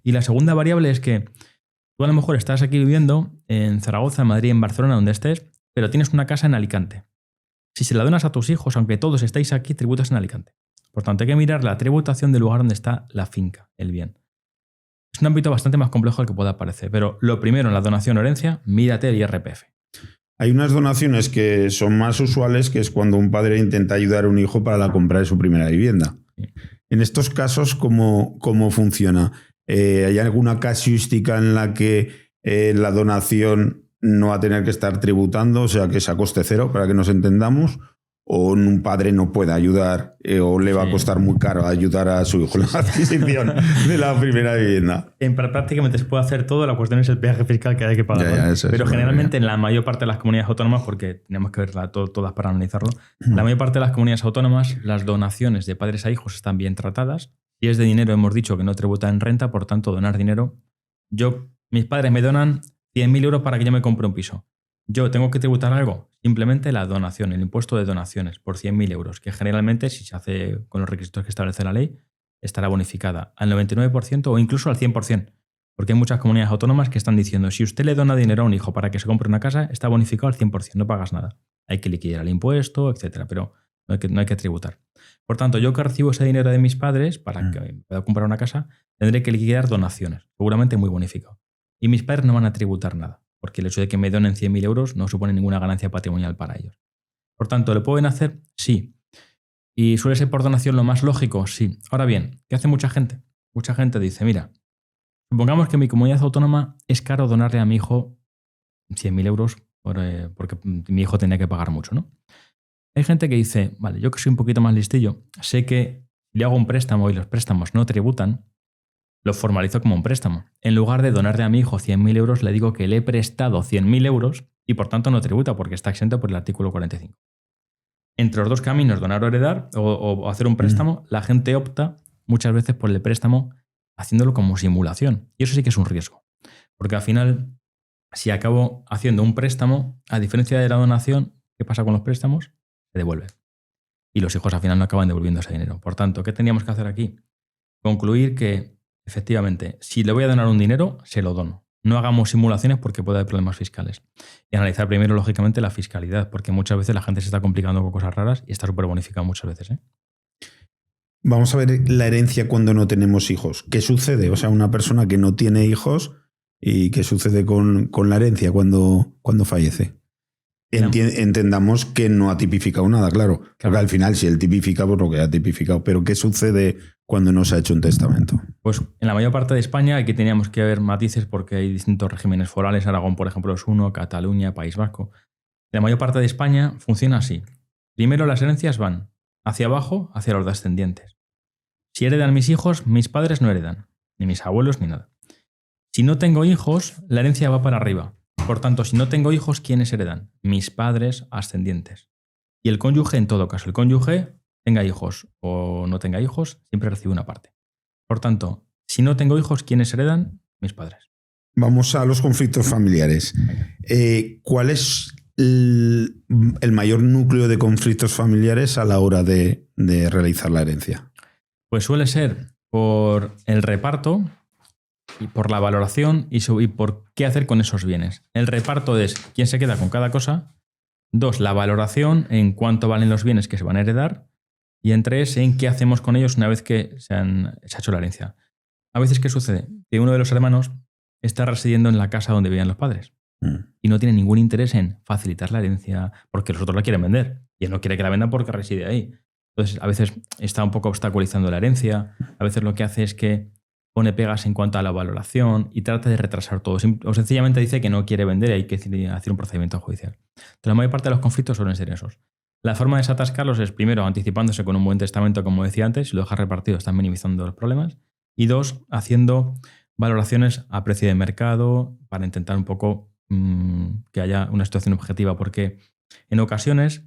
Y la segunda variable es que tú a lo mejor estás aquí viviendo en Zaragoza, en Madrid, en Barcelona, donde estés, pero tienes una casa en Alicante. Si se la donas a tus hijos, aunque todos estéis aquí, tributas en Alicante. Por tanto, hay que mirar la tributación del lugar donde está la finca, el bien. Es un ámbito bastante más complejo del que pueda parecer, pero lo primero en la donación o herencia, mírate el IRPF. Hay unas donaciones que son más usuales, que es cuando un padre intenta ayudar a un hijo para la compra de su primera vivienda. Sí. En estos casos, ¿cómo funciona? ¿Hay alguna casuística en la que la donación no va a tener que estar tributando, o sea, que sea coste cero, para que nos entendamos? ¿O un padre no puede ayudar o le va a costar muy caro ayudar a su hijo en la adquisición de la primera vivienda? Prácticamente se puede hacer todo, la cuestión es el peaje fiscal que hay que pagar. Pero generalmente en la mayor parte de las comunidades autónomas, porque tenemos que verlas todas para analizarlo, la mayor parte de las comunidades autónomas, las donaciones de padres a hijos están bien tratadas. Si es de dinero, hemos dicho que no tributa en renta, por tanto, donar dinero. Mis padres me donan 100.000 euros para que yo me compre un piso. ¿Yo tengo que tributar algo? Simplemente la donación, el impuesto de donaciones por 100.000 euros, que generalmente, si se hace con los requisitos que establece la ley, estará bonificada al 99% o incluso al 100%. Porque hay muchas comunidades autónomas que están diciendo, si usted le dona dinero a un hijo para que se compre una casa, está bonificado al 100%, no pagas nada. Hay que liquidar el impuesto, etcétera, pero no hay que tributar. Por tanto, yo que recibo ese dinero de mis padres para que pueda comprar una casa, tendré que liquidar donaciones, seguramente muy bonificado. Y mis padres no van a tributar nada, porque el hecho de que me donen 100.000 euros no supone ninguna ganancia patrimonial para ellos. Por tanto, ¿lo pueden hacer? Sí. ¿Y suele ser por donación lo más lógico? Sí. Ahora bien, ¿qué hace mucha gente? Mucha gente dice, mira, supongamos que en mi comunidad autónoma es caro donarle a mi hijo 100.000 euros porque mi hijo tenía que pagar mucho, ¿no? Hay gente que dice, vale, yo que soy un poquito más listillo, sé que si le hago un préstamo y los préstamos no tributan, lo formalizo como un préstamo. En lugar de donarle a mi hijo 100.000 euros, le digo que le he prestado 100.000 euros y por tanto no tributa porque está exento por el artículo 45. Entre los dos caminos, donar o heredar o hacer un préstamo, la gente opta muchas veces por el préstamo haciéndolo como simulación. Y eso sí que es un riesgo. Porque al final, si acabo haciendo un préstamo, a diferencia de la donación, ¿qué pasa con los préstamos? Se devuelve. y los hijos al final no acaban devolviendo ese dinero. Por tanto, ¿qué teníamos que hacer aquí? Concluir que, efectivamente, si le voy a donar un dinero, se lo dono. No hagamos simulaciones porque puede haber problemas fiscales. Y analizar primero, lógicamente, la fiscalidad, porque muchas veces la gente se está complicando con cosas raras y está súper bonificado muchas veces, ¿eh? Vamos a ver la herencia cuando no tenemos hijos. ¿Qué sucede? O sea, una persona que no tiene hijos, ¿y qué sucede con la herencia cuando fallece? Entendamos que no ha tipificado nada, claro. Porque al final, si él tipifica, pues lo que ha tipificado. Pero ¿qué sucede cuando no se ha hecho un testamento? Pues en la mayor parte de España aquí teníamos que ver matices porque hay distintos regímenes forales. Aragón, por ejemplo, es uno, Cataluña, País Vasco. En la mayor parte de España funciona así. Primero las herencias van hacia abajo, hacia los descendientes. Si heredan mis hijos, mis padres no heredan. Ni mis abuelos, ni nada. Si no tengo hijos, la herencia va para arriba. Por tanto, si no tengo hijos, ¿quiénes heredan? Mis padres ascendientes. Y el cónyuge, en todo caso, el cónyuge, tenga hijos o no tenga hijos, siempre recibe una parte. Por tanto, si no tengo hijos, ¿quiénes heredan? Mis padres. Vamos a los conflictos familiares. ¿Cuál es el mayor núcleo de conflictos familiares a la hora de realizar la herencia? Pues suele ser por el reparto y por la valoración y por qué hacer con esos bienes. El reparto es quién se queda con cada cosa. 2, la valoración en cuánto valen los bienes que se van a heredar. Y en 3, en qué hacemos con ellos una vez que se ha hecho la herencia. A veces, ¿qué sucede? Que uno de los hermanos está residiendo en la casa donde vivían los padres y no tiene ningún interés en facilitar la herencia porque los otros la quieren vender y él no quiere que la vendan porque reside ahí. Entonces, a veces está un poco obstaculizando la herencia, a veces lo que hace es que pone pegas en cuanto a la valoración y trata de retrasar todo. O sencillamente dice que no quiere vender y hay que hacer un procedimiento judicial. Entonces, la mayor parte de los conflictos suelen ser esos. La forma de desatascarlos es, primero, anticipándose con un buen testamento, como decía antes, si lo dejas repartido están minimizando los problemas. Y 2, haciendo valoraciones a precio de mercado para intentar un poco que haya una situación objetiva, porque en ocasiones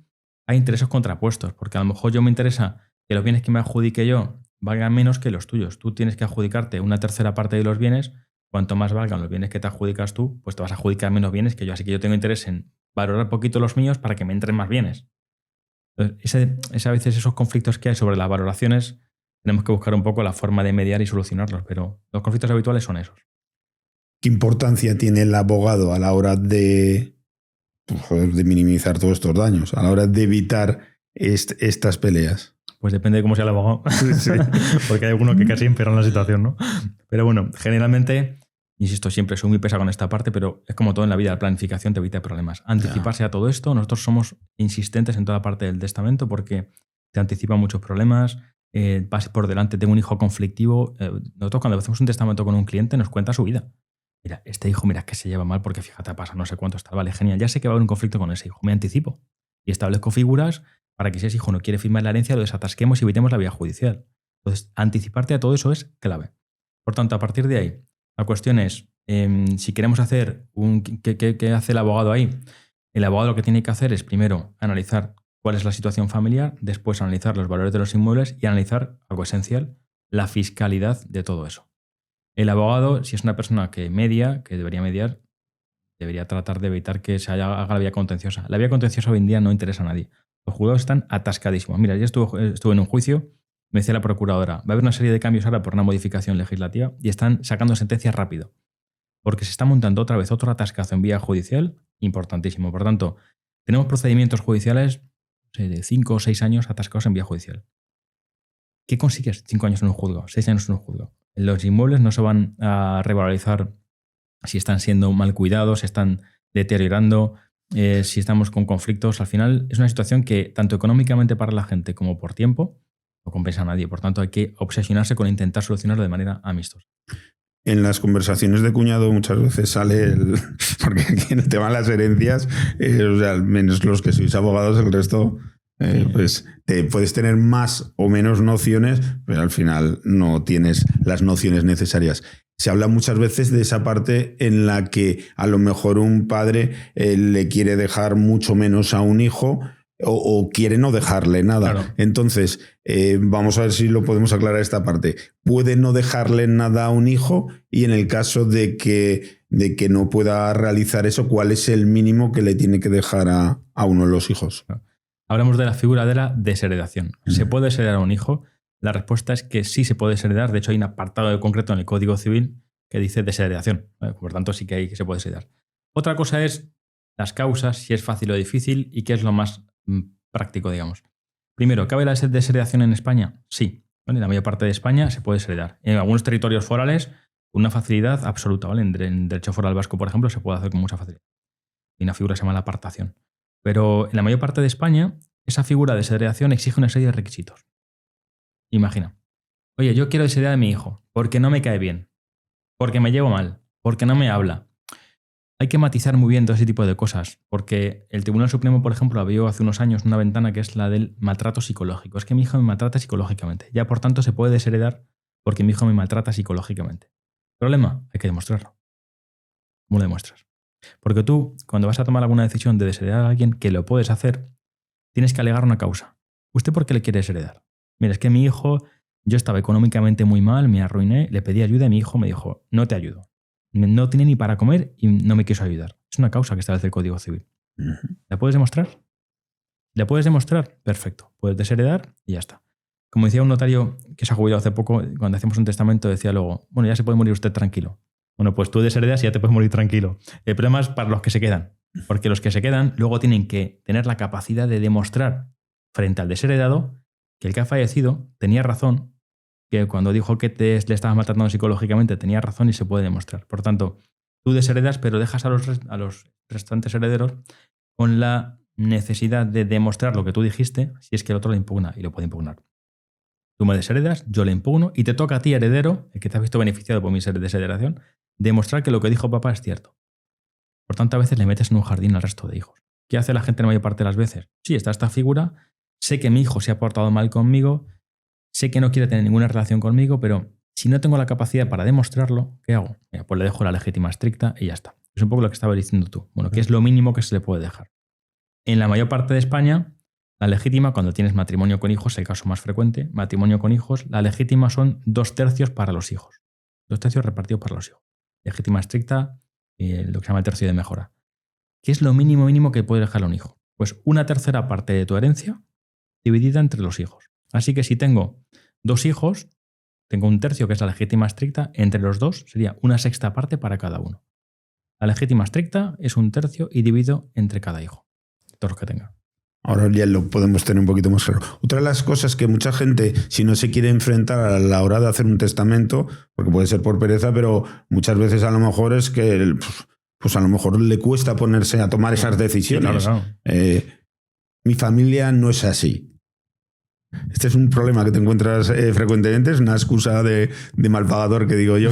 hay intereses contrapuestos, porque a lo mejor yo me interesa que los bienes que me adjudique yo valgan menos que los tuyos. Tú tienes que adjudicarte una tercera parte de los bienes. Cuanto más valgan los bienes que te adjudicas tú, pues te vas a adjudicar menos bienes que yo. Así que yo tengo interés en valorar poquito los míos para que me entren más bienes. Entonces, a veces esos conflictos que hay sobre las valoraciones tenemos que buscar un poco la forma de mediar y solucionarlos, pero los conflictos habituales son esos. ¿Qué importancia tiene el abogado a la hora de minimizar todos estos daños, a la hora de evitar estas peleas? Pues depende de cómo sea el abogado. Sí. Porque hay algunos que casi empeoran la situación, ¿no? Pero bueno, generalmente, insisto, siempre soy muy pesado con esta parte, pero es como todo en la vida, la planificación te evita problemas. Anticiparse a todo esto, nosotros somos insistentes en toda parte del testamento porque te anticipa muchos problemas, vas por delante, tengo un hijo conflictivo. Nosotros cuando hacemos un testamento con un cliente nos cuenta su vida. Mira, este hijo, mira que se lleva mal porque fíjate, pasa no sé cuánto está, vale, genial, ya sé que va a haber un conflicto con ese hijo, me anticipo y establezco figuras para que si ese hijo no quiere firmar la herencia lo desatasquemos y evitemos la vía judicial. Entonces, anticiparte a todo eso es clave. Por tanto, a partir de ahí, la cuestión es, si queremos hacer ¿qué hace el abogado ahí? El abogado lo que tiene que hacer es primero analizar cuál es la situación familiar, después analizar los valores de los inmuebles y analizar, algo esencial, la fiscalidad de todo eso. El abogado, si es una persona que media, que debería mediar, debería tratar de evitar que se haga la vía contenciosa. La vía contenciosa hoy en día no interesa a nadie. Los juzgados están atascadísimos. Mira, ya estuve en un juicio, me decía la procuradora, va a haber una serie de cambios ahora por una modificación legislativa y están sacando sentencias rápido. Porque se está montando otra vez otro atascazo en vía judicial importantísimo. Por tanto, tenemos procedimientos judiciales de 5 o 6 años atascados en vía judicial. ¿Qué consigues 5 años en un juzgado, 6 años en un juzgado? Los inmuebles no se van a revalorizar si están siendo mal cuidados, si están deteriorando, si estamos con conflictos. Al final es una situación que tanto económicamente para la gente como por tiempo no compensa a nadie. Por tanto, hay que obsesionarse con intentar solucionarlo de manera amistosa. En las conversaciones de cuñado muchas veces sale porque aquí en el tema de las herencias, o sea, al menos los que sois abogados, el resto... pues puedes tener más o menos nociones, pero al final no tienes las nociones necesarias. Se habla muchas veces de esa parte en la que a lo mejor un padre le quiere dejar mucho menos a un hijo o quiere no dejarle nada. Claro. Entonces, vamos a ver si lo podemos aclarar esta parte. Puede no dejarle nada a un hijo y en el caso de que no pueda realizar eso, ¿cuál es el mínimo que le tiene que dejar a uno de los hijos? Claro. Hablamos de la figura de la desheredación. ¿Se puede desheredar a un hijo? La respuesta es que sí se puede desheredar. De hecho, hay un apartado concreto en el Código Civil que dice desheredación. Por tanto, sí que se puede desheredar. Otra cosa es las causas, si es fácil o difícil y qué es lo más práctico, digamos. Primero, ¿cabe la desheredación en España? Sí. ¿Vale? En la mayor parte de España se puede desheredar. En algunos territorios forales, con una facilidad absoluta. ¿Vale? En derecho foral vasco, por ejemplo, se puede hacer con mucha facilidad. Y una figura se llama la apartación. Pero en la mayor parte de España, esa figura de desheredación exige una serie de requisitos. Imagina. Oye, yo quiero desheredar a mi hijo porque no me cae bien, porque me llevo mal, porque no me habla. Hay que matizar muy bien todo ese tipo de cosas, porque el Tribunal Supremo, por ejemplo, abrió hace unos años una ventana que es la del maltrato psicológico. Es que mi hijo me maltrata psicológicamente. Ya, por tanto, se puede desheredar porque mi hijo me maltrata psicológicamente. Problema, hay que demostrarlo. ¿Cómo lo demuestras? Porque tú, cuando vas a tomar alguna decisión de desheredar a alguien, que lo puedes hacer, tienes que alegar una causa. ¿Usted por qué le quiere desheredar? Mira, es que mi hijo, yo estaba económicamente muy mal, me arruiné, le pedí ayuda y mi hijo me dijo, no te ayudo. No tiene ni para comer y no me quiso ayudar. Es una causa que establece el Código Civil. ¿La puedes demostrar? ¿La puedes demostrar? Perfecto. Puedes desheredar y ya está. Como decía un notario que se ha jubilado hace poco, cuando hacemos un testamento decía luego, bueno, ya se puede morir usted tranquilo. Bueno, pues tú desheredas y ya te puedes morir tranquilo. El problema es para los que se quedan. Porque los que se quedan luego tienen que tener la capacidad de demostrar frente al desheredado que el que ha fallecido tenía razón, que cuando dijo que le estabas maltratando psicológicamente tenía razón y se puede demostrar. Por tanto, tú desheredas, pero dejas a los restantes herederos con la necesidad de demostrar lo que tú dijiste si es que el otro lo impugna y lo puede impugnar. Tú me desheredas, yo le impugno y te toca a ti, heredero, el que te has visto beneficiado por mi desheredación, demostrar que lo que dijo papá es cierto. Por tanto, a veces le metes en un jardín al resto de hijos. ¿Qué hace la gente la mayor parte de las veces? Sí, está esta figura, sé que mi hijo se ha portado mal conmigo, sé que no quiere tener ninguna relación conmigo, pero si no tengo la capacidad para demostrarlo, ¿qué hago? Mira, pues le dejo la legítima estricta y ya está. Es un poco lo que estabas diciendo tú. Bueno, ¿qué es lo mínimo que se le puede dejar? En la mayor parte de España, la legítima, cuando tienes matrimonio con hijos, es el caso más frecuente, matrimonio con hijos, la legítima son 2/3 para los hijos. 2/3 repartidos para los hijos. Legítima estricta, lo que se llama el tercio de mejora. ¿Qué es lo mínimo que puede dejarle a un hijo? Pues 1/3 parte de tu herencia dividida entre los hijos. Así que si tengo 2 hijos, tengo 1/3 que es la legítima estricta, entre los 2 sería 1/6 parte para cada uno. La legítima estricta es 1/3 y divido entre cada hijo, todos los que tenga. Ahora ya lo podemos tener un poquito más claro. Otra de las cosas que mucha gente, si no se quiere enfrentar a la hora de hacer un testamento, porque puede ser por pereza, pero muchas veces a lo mejor es que pues a lo mejor le cuesta ponerse a tomar esas decisiones. Sí, claro. Mi familia no es así. Este es un problema que te encuentras frecuentemente, es una excusa de mal pagador que digo yo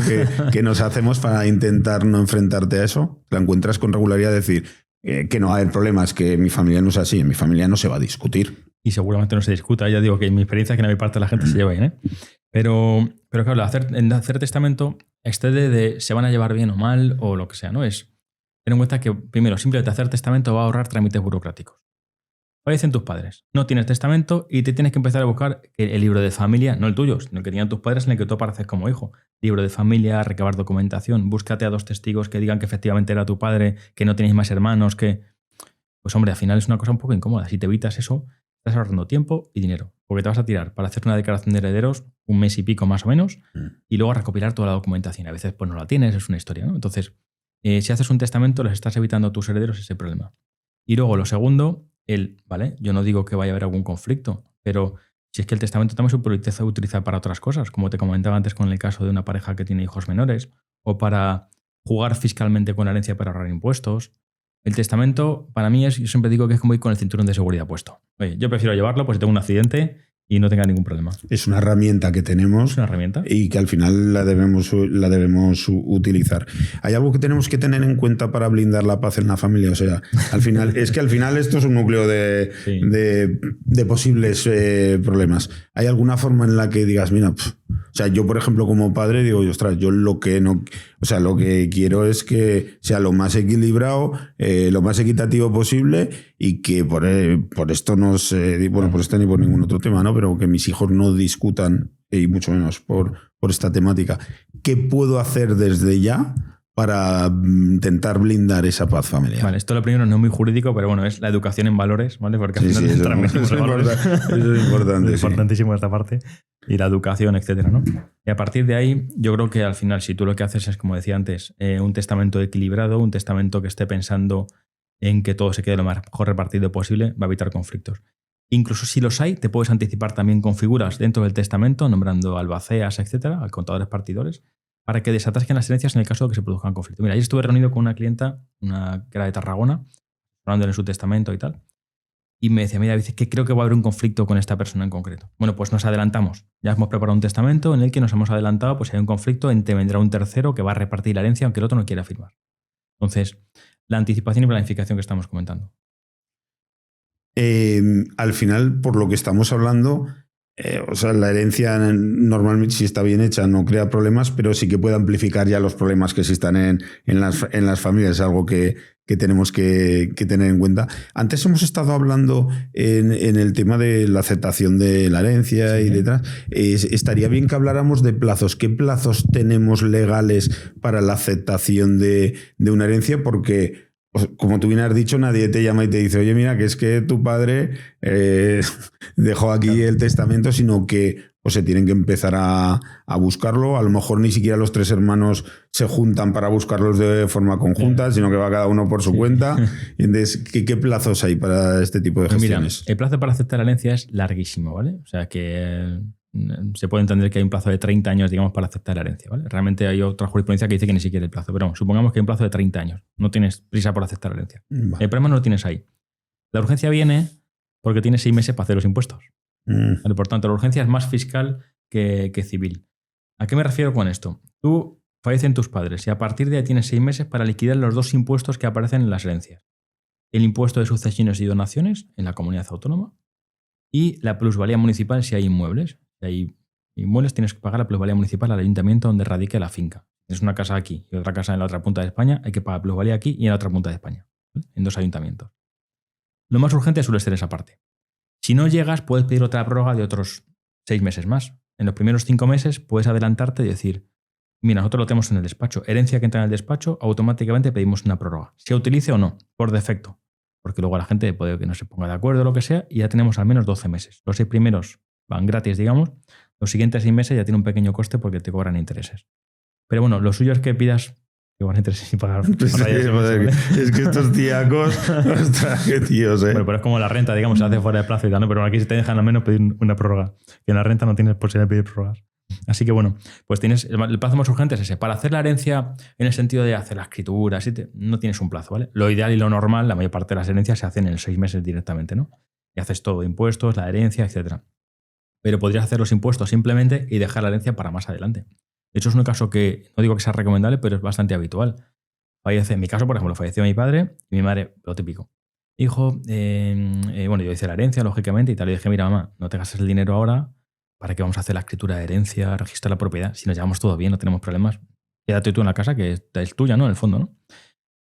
que nos hacemos para intentar no enfrentarte a eso. La encuentras con regularidad, decir que no va a haber problemas, que mi familia no es así, en mi familia no se va a discutir. Y seguramente no se discuta, ya digo que en mi experiencia es que la mayor parte de la gente se lleva bien, ¿eh? Pero claro, hacer testamento excede de se van a llevar bien o mal o lo que sea, ¿no? Es tener en cuenta que, primero, simplemente hacer testamento va a ahorrar trámites burocráticos. Fallecen tus padres, no tienes testamento y te tienes que empezar a buscar el libro de familia, no el tuyo, sino el que tenían tus padres en el que tú apareces como hijo. Libro de familia, recabar documentación, búscate a 2 testigos que digan que efectivamente era tu padre, que no tenéis más hermanos, que... Pues hombre, al final es una cosa un poco incómoda. Si te evitas eso, estás ahorrando tiempo y dinero. Porque te vas a tirar para hacer una declaración de herederos 1 mes y pico más o menos y luego a recopilar toda la documentación. A veces pues no la tienes, es una historia, ¿no? Entonces, si haces un testamento, les estás evitando a tus herederos ese problema. Y luego lo segundo... ¿vale? Yo no digo que vaya a haber algún conflicto, pero si es que el testamento también se puede utilizar para otras cosas, como te comentaba antes con el caso de una pareja que tiene hijos menores, o para jugar fiscalmente con la herencia para ahorrar impuestos. El testamento, para mí, yo siempre digo que es como ir con el cinturón de seguridad puesto. Oye, yo prefiero llevarlo pues si tengo un accidente y no tenga ningún problema. Es una herramienta que tenemos. Es una herramienta. Y que al final la debemos utilizar. Hay algo que tenemos que tener en cuenta para blindar la paz en la familia. O sea, al final esto es un núcleo de posibles problemas. ¿Hay alguna forma en la que digas, mira, o sea, yo por ejemplo como padre digo, ostras, yo lo que quiero es que sea lo más equilibrado, lo más equitativo posible y que por esto no se, por esto ni por ningún otro tema, ¿no? Pero que mis hijos no discutan, y mucho menos por esta temática. ¿Qué puedo hacer desde ya para intentar blindar esa paz familiar. Vale, esto lo primero no es muy jurídico, pero bueno, es la educación en valores, ¿vale? Porque al final transmitimos valores. Eso es importante. Es importantísimo esta parte. Y la educación, etcétera, ¿no? Y a partir de ahí, yo creo que al final, si tú lo que haces es, como decía antes, un testamento equilibrado, un testamento que esté pensando en que todo se quede lo mejor repartido posible, va a evitar conflictos. Incluso si los hay, te puedes anticipar también con figuras dentro del testamento, nombrando albaceas, etcétera, al contadores partidores, para que desatasquen las herencias en el caso de que se produzcan conflictos. Mira, ayer estuve reunido con una clienta, una que era de Tarragona, hablándole en su testamento y tal, y me decía, mira, dice que creo que va a haber un conflicto con esta persona en concreto. Bueno, pues nos adelantamos. Ya hemos preparado un testamento en el que nos hemos adelantado, pues si hay un conflicto, vendrá un tercero que va a repartir la herencia aunque el otro no quiera firmar. Entonces, la anticipación y planificación que estamos comentando. Al final, por lo que estamos hablando, o sea, la herencia normalmente, si está bien hecha, no crea problemas, pero sí que puede amplificar ya los problemas que existan en las familias. Es algo que tenemos que tener en cuenta. Antes hemos estado hablando en el tema de la aceptación de la herencia y detrás. Estaría bien que habláramos de plazos. ¿Qué plazos tenemos legales para la aceptación de una herencia? Porque, como tú bien has dicho, nadie te llama y te dice, oye, mira, que es que tu padre dejó aquí el testamento, sino que se tienen que empezar a buscarlo. A lo mejor ni siquiera los tres hermanos se juntan para buscarlos de forma conjunta, sino que va cada uno por su cuenta. Entonces, ¿qué plazos hay para este tipo de gestiones? Mira, el plazo para aceptar la herencia es larguísimo, ¿vale? O sea que se puede entender que hay un plazo de 30 años, digamos, para aceptar la herencia, ¿vale? Realmente hay otra jurisprudencia que dice que ni siquiera el plazo, pero bueno, supongamos que hay un plazo de 30 años. No tienes prisa por aceptar la herencia. Vale. El problema no lo tienes ahí. La urgencia viene porque tienes 6 meses para hacer los impuestos. ¿Vale? Por tanto, la urgencia es más fiscal que civil. ¿A qué me refiero con esto? Tú fallecen tus padres y a partir de ahí tienes 6 meses para liquidar los 2 impuestos que aparecen en las herencias. El impuesto de sucesiones y donaciones en la comunidad autónoma y la plusvalía municipal si hay inmuebles. Si hay inmuebles, tienes que pagar la plusvalía municipal al ayuntamiento donde radique la finca. Tienes una casa aquí y otra casa en la otra punta de España, hay que pagar plusvalía aquí y en la otra punta de España, ¿vale? En 2 ayuntamientos. Lo más urgente suele ser esa parte. Si no llegas, puedes pedir otra prórroga de otros 6 meses más. En los primeros 5 meses puedes adelantarte y decir, mira, nosotros lo tenemos en el despacho. Herencia que entra en el despacho, automáticamente pedimos una prórroga. Se utilice o no, por defecto. Porque luego la gente puede que no se ponga de acuerdo o lo que sea y ya tenemos al menos 12 meses. Los 6 primeros van gratis, digamos. Los siguientes 6 meses ya tiene un pequeño coste porque te cobran intereses. Pero bueno, lo suyo es que pidas igual intereses sin pagar. Pues sí, joder, es que estos tiacos, ostras, qué tíos, Bueno, pero es como la renta, digamos, se hace fuera de plazo y tal, ¿no? Pero aquí se te dejan al menos pedir una prórroga. Que en la renta no tienes posibilidad de pedir prórrogas. Así que bueno, pues tienes el plazo más urgente es ese. Para hacer la herencia en el sentido de hacer la escritura, no tienes un plazo, ¿vale? Lo ideal y lo normal, la mayor parte de las herencias se hacen en 6 meses directamente, ¿no? Y haces todo, impuestos, la herencia, etcétera. Pero podrías hacer los impuestos simplemente y dejar la herencia para más adelante. De hecho, es un caso que no digo que sea recomendable, pero es bastante habitual. En mi caso, por ejemplo, falleció mi padre y mi madre, lo típico. Hijo, bueno, yo hice la herencia, lógicamente, y tal. Y dije, mira, mamá, no te gastes el dinero ahora. ¿Para qué vamos a hacer la escritura de herencia, registrar la propiedad? Si nos llevamos todo bien, no tenemos problemas. Quédate tú en la casa, que es tuya, ¿no? En el fondo, ¿no?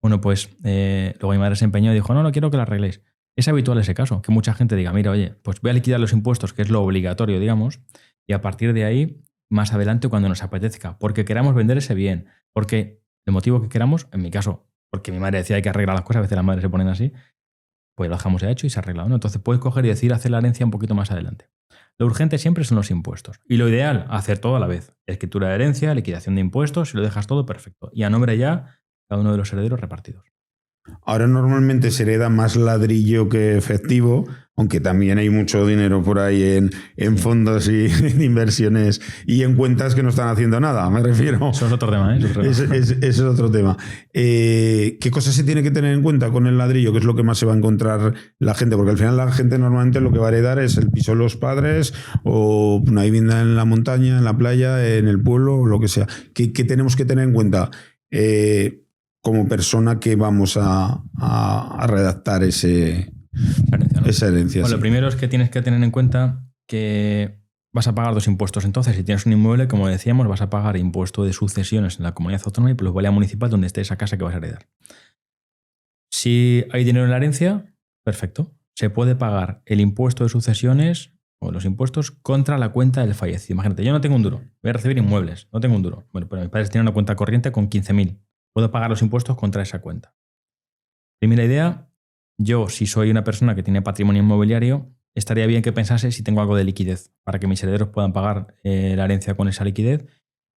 Bueno, pues luego mi madre se empeñó y dijo, no quiero que la arregléis. Es habitual ese caso, que mucha gente diga, mira, oye, pues voy a liquidar los impuestos, que es lo obligatorio, digamos, y a partir de ahí, más adelante, cuando nos apetezca, porque queramos vender ese bien, porque el motivo que queramos, en mi caso, porque mi madre decía hay que arreglar las cosas, a veces las madres se ponen así, pues lo dejamos ya hecho y se ha arreglado, ¿no? Entonces puedes coger y decir hacer la herencia un poquito más adelante. Lo urgente siempre son los impuestos. Y lo ideal, hacer todo a la vez. Escritura de herencia, liquidación de impuestos, si lo dejas todo, perfecto. Y a nombre ya, cada uno de los herederos repartidos. Ahora normalmente se hereda más ladrillo que efectivo, aunque también hay mucho dinero por ahí en fondos y en inversiones y en cuentas que no están haciendo nada, me refiero. Eso es otro tema, ¿eh? Ese es otro tema. ¿Qué cosas se tiene que tener en cuenta con el ladrillo? ¿Qué es lo que más se va a encontrar la gente? Porque al final la gente normalmente lo que va a heredar es el piso de los padres o una vivienda en la montaña, en la playa, en el pueblo o lo que sea. ¿Qué tenemos que tener en cuenta? Como persona que vamos a redactar esa herencia. Bueno, sí. Lo primero es que tienes que tener en cuenta que vas a pagar 2 impuestos. Entonces, si tienes un inmueble, como decíamos, vas a pagar impuesto de sucesiones en la comunidad autónoma y plusvalía municipal donde esté esa casa que vas a heredar. Si hay dinero en la herencia, perfecto. Se puede pagar el impuesto de sucesiones o los impuestos contra la cuenta del fallecido. Imagínate, yo no tengo un duro, voy a recibir inmuebles, no tengo un duro. Bueno, pero mis padres tienen una cuenta corriente con 15.000. puedo pagar los impuestos contra esa cuenta. Primera idea, yo si soy una persona que tiene patrimonio inmobiliario, estaría bien que pensase si tengo algo de liquidez para que mis herederos puedan pagar la herencia con esa liquidez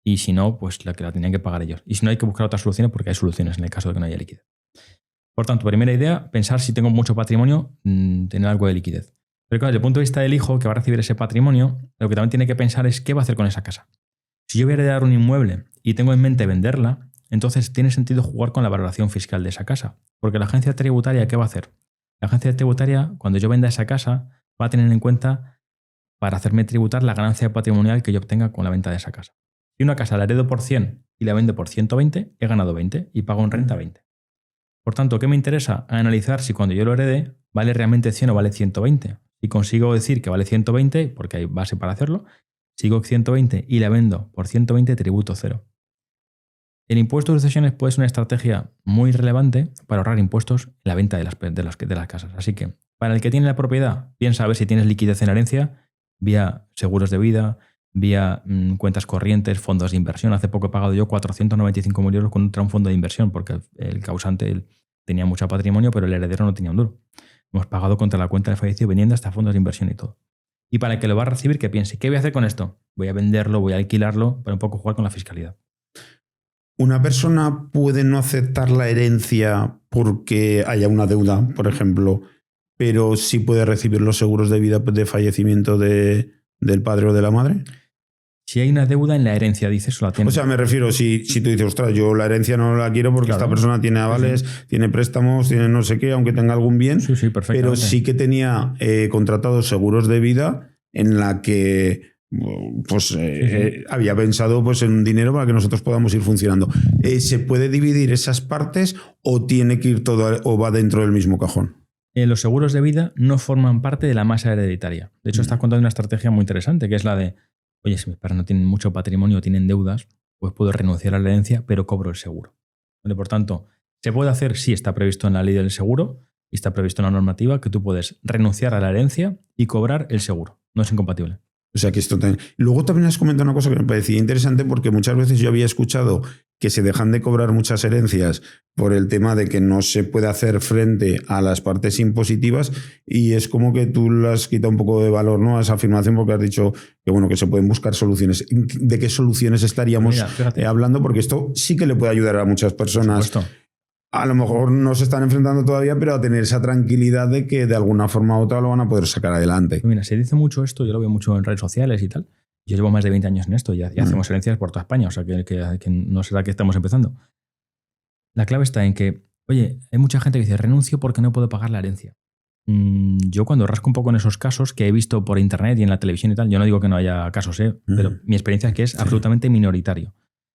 y si no, pues la que la tenían que pagar ellos. Y si no, hay que buscar otras soluciones porque hay soluciones en el caso de que no haya liquidez. Por tanto, primera idea, pensar si tengo mucho patrimonio, tener algo de liquidez. Pero claro, desde el punto de vista del hijo que va a recibir ese patrimonio, lo que también tiene que pensar es qué va a hacer con esa casa. Si yo voy a heredar un inmueble y tengo en mente venderla, entonces tiene sentido jugar con la valoración fiscal de esa casa. Porque la agencia tributaria, ¿qué va a hacer? La agencia tributaria, cuando yo venda esa casa, va a tener en cuenta para hacerme tributar la ganancia patrimonial que yo obtenga con la venta de esa casa. Si una casa la heredo por 100 y la vendo por 120, he ganado 20 y pago en renta 20. Por tanto, ¿qué me interesa? Analizar si cuando yo lo herede vale realmente 100 o vale 120. Si consigo decir que vale 120, porque hay base para hacerlo, sigo 120 y la vendo por 120, tributo 0. El impuesto de sucesiones puede ser una estrategia muy relevante para ahorrar impuestos en la venta de las casas. Así que, para el que tiene la propiedad, piensa a ver si tienes liquidez en la herencia, vía seguros de vida, vía cuentas corrientes, fondos de inversión. Hace poco he pagado yo 495.000 euros contra un fondo de inversión, porque el causante tenía mucho patrimonio, pero el heredero no tenía un duro. Hemos pagado contra la cuenta del fallecido vendiendo hasta fondos de inversión y todo. Y para el que lo va a recibir, que piense, ¿qué voy a hacer con esto? Voy a venderlo, voy a alquilarlo, para un poco jugar con la fiscalidad. ¿Una persona puede no aceptar la herencia porque haya una deuda, por ejemplo, pero sí puede recibir los seguros de vida de fallecimiento del padre o de la madre? Si hay una deuda en la herencia, dices, o la tienes. O sea, me refiero, si tú dices, ostras, yo la herencia no la quiero porque esta persona tiene avales, tiene préstamos, tiene no sé qué, aunque tenga algún bien, pero sí que tenía contratados seguros de vida en la que había pensado en un dinero para que nosotros podamos ir funcionando. ¿Se puede dividir esas partes o tiene que ir todo o va dentro del mismo cajón? Los seguros de vida no forman parte de la masa hereditaria. De hecho, estás contando una estrategia muy interesante, que es la de, oye, si mis padres no tienen mucho patrimonio o tienen deudas, pues puedo renunciar a la herencia, pero cobro el seguro. ¿Vale? Por tanto, ¿se puede hacer? Sí, está previsto en la ley del seguro y está previsto en la normativa que tú puedes renunciar a la herencia y cobrar el seguro. No es incompatible. O sea que esto también. Luego también has comentado una cosa que me parecía interesante porque muchas veces yo había escuchado que se dejan de cobrar muchas herencias por el tema de que no se puede hacer frente a las partes impositivas y es como que tú le has quitado un poco de valor, ¿no?, a esa afirmación porque has dicho que bueno, que se pueden buscar soluciones. ¿De qué soluciones estaríamos hablando? Porque esto sí que le puede ayudar a muchas personas. Por supuesto. A lo mejor no se están enfrentando todavía, pero a tener esa tranquilidad de que de alguna forma u otra lo van a poder sacar adelante. Mira, se dice mucho esto, yo lo veo mucho en redes sociales y tal. Yo llevo más de 20 años en esto y hacemos herencias por toda España, o sea que no será que estamos empezando. La clave está en que, oye, hay mucha gente que dice, renuncio porque no puedo pagar la herencia. Yo cuando rasco un poco en esos casos que he visto por internet y en la televisión y tal, yo no digo que no haya casos, pero mi experiencia es que es absolutamente minoritario.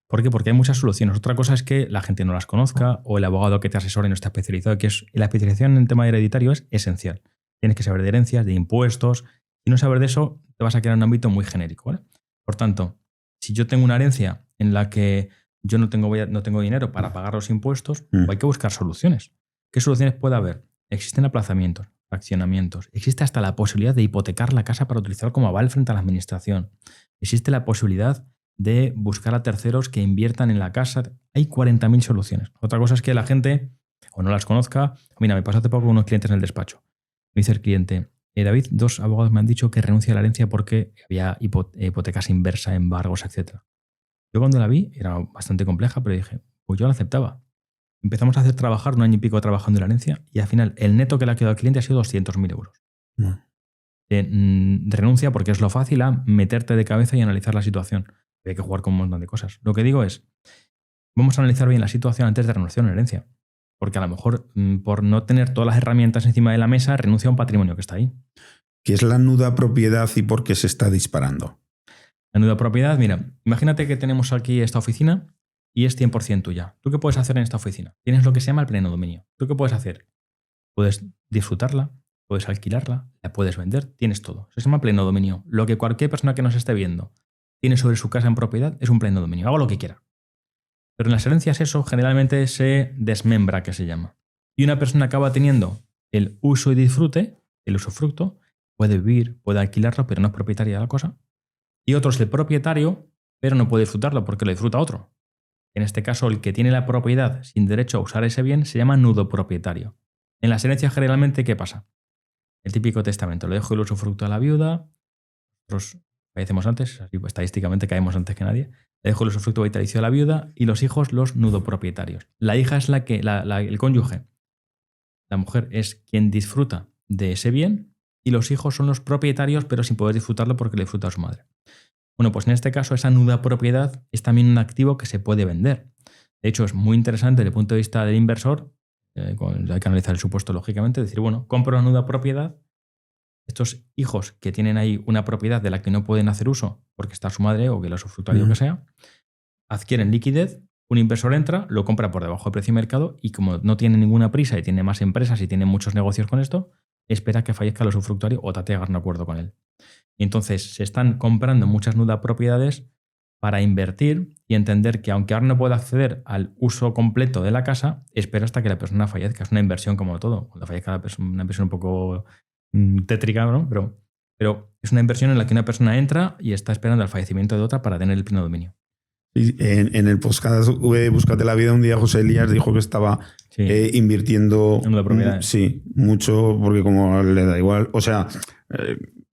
¿Por qué? Porque hay muchas soluciones. Otra cosa es que la gente no las conozca o el abogado que te asesore no está especializado, que es la especialización en el tema hereditario es esencial. Tienes que saber de herencias, de impuestos. Si no saber de eso, te vas a quedar en un ámbito muy genérico, ¿vale? Por tanto, si yo tengo una herencia en la que yo no tengo dinero para pagar los impuestos, pues hay que buscar soluciones. ¿Qué soluciones puede haber? Existen aplazamientos, fraccionamientos. Existe hasta la posibilidad de hipotecar la casa para utilizarlo como aval frente a la administración. Existe la posibilidad de buscar a terceros que inviertan en la casa. Hay 40.000 soluciones. Otra cosa es que la gente o no las conozca. Mira, me pasó hace poco con unos clientes en el despacho. Me dice el cliente, David, 2 abogados me han dicho que renuncie a la herencia porque había hipotecas inversas, embargos, etc. Yo cuando la vi, era bastante compleja, pero dije, pues yo la aceptaba. Empezamos a hacer trabajar 1 año y pico trabajando en la herencia y al final el neto que le ha quedado al cliente ha sido 200.000 euros. Renuncia porque es lo fácil a meterte de cabeza y analizar la situación. Hay que jugar con un montón de cosas. Lo que digo es, vamos a analizar bien la situación antes de renunciar a una herencia. Porque a lo mejor, por no tener todas las herramientas encima de la mesa, renuncia a un patrimonio que está ahí. ¿Qué es la nuda propiedad y por qué se está disparando? La nuda propiedad, mira, imagínate que tenemos aquí esta oficina y es 100% tuya. ¿Tú qué puedes hacer en esta oficina? Tienes lo que se llama el pleno dominio. ¿Tú qué puedes hacer? Puedes disfrutarla, puedes alquilarla, la puedes vender, tienes todo. Eso se llama pleno dominio. Lo que cualquier persona que nos esté viendo tiene sobre su casa en propiedad es un pleno dominio. Hago lo que quiera. Pero en las herencias eso generalmente se desmembra, que se llama. Y una persona acaba teniendo el uso y disfrute, el usufructo, puede vivir, puede alquilarlo, pero no es propietaria de la cosa. Y otro es el propietario, pero no puede disfrutarlo porque lo disfruta otro. En este caso, el que tiene la propiedad sin derecho a usar ese bien se llama nudo propietario. En las herencias generalmente, ¿qué pasa? El típico testamento, le dejo el usufructo a la viuda, nosotros fallecemos antes, así pues, estadísticamente caemos antes que nadie, le dejo el usufructo vitalicio a la viuda y los hijos los nudopropietarios. La hija es la que, el cónyuge, la mujer es quien disfruta de ese bien y los hijos son los propietarios pero sin poder disfrutarlo porque le disfruta a su madre. Bueno, pues en este caso esa nuda propiedad es también un activo que se puede vender. De hecho, es muy interesante desde el punto de vista del inversor, hay que analizar el supuesto lógicamente, decir, bueno, compro una nuda propiedad, estos hijos que tienen ahí una propiedad de la que no pueden hacer uso porque está su madre o que el usufructuario que sea, adquieren liquidez, un inversor entra, lo compra por debajo del precio de mercado y como no tiene ninguna prisa y tiene más empresas y tiene muchos negocios con esto, espera que fallezca el usufructuario o trate de llegar a un acuerdo con él. Y entonces se están comprando muchas nudas propiedades para invertir y entender que aunque ahora no pueda acceder al uso completo de la casa, espera hasta que la persona fallezca. Es una inversión como todo. Cuando fallezca la persona, una inversión un poco tétrica, ¿no? Pero es una inversión en la que una persona entra y está esperando el fallecimiento de otra para tener el pleno dominio. Sí, en el podcast Búscate la vida un día José Elías dijo que estaba invirtiendo en la propiedad. Sí, mucho porque como le da igual, o sea,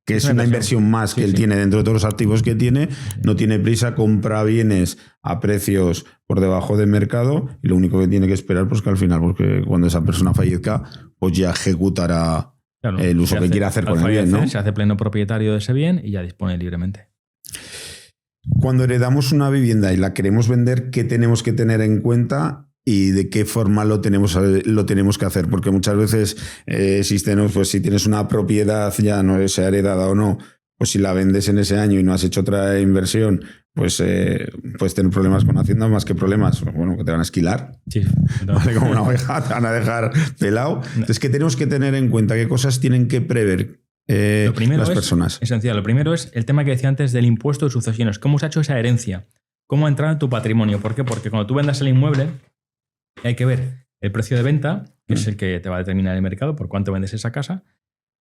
que es una inversión más que él tiene dentro de todos los activos que tiene, no tiene prisa, compra bienes a precios por debajo del mercado y lo único que tiene que esperar pues que al final, porque cuando esa persona fallezca, pues ya ejecutará el uso que quiera hacer con el bien, ¿no? Se hace pleno propietario de ese bien y ya dispone libremente. Cuando heredamos una vivienda y la queremos vender, ¿qué tenemos que tener en cuenta y de qué forma lo tenemos que hacer? Porque muchas veces existen, pues si tienes una propiedad ya no sea heredada o no, pues si la vendes en ese año y no has hecho otra inversión, pues puedes tener problemas con Hacienda más que problemas. Bueno, que te van a esquilar. Sí, ¿vale? Como una oveja, te van a dejar pelado. Entonces, ¿qué tenemos que tener en cuenta? ¿Qué cosas tienen que prever? Lo primero las personas. Es esencial. Lo primero es el tema que decía antes del impuesto de sucesiones. ¿Cómo se ha hecho esa herencia? ¿Cómo ha entrado en tu patrimonio? ¿Por qué? Porque cuando tú vendas el inmueble hay que ver el precio de venta, que es el que te va a determinar el mercado, por cuánto vendes esa casa,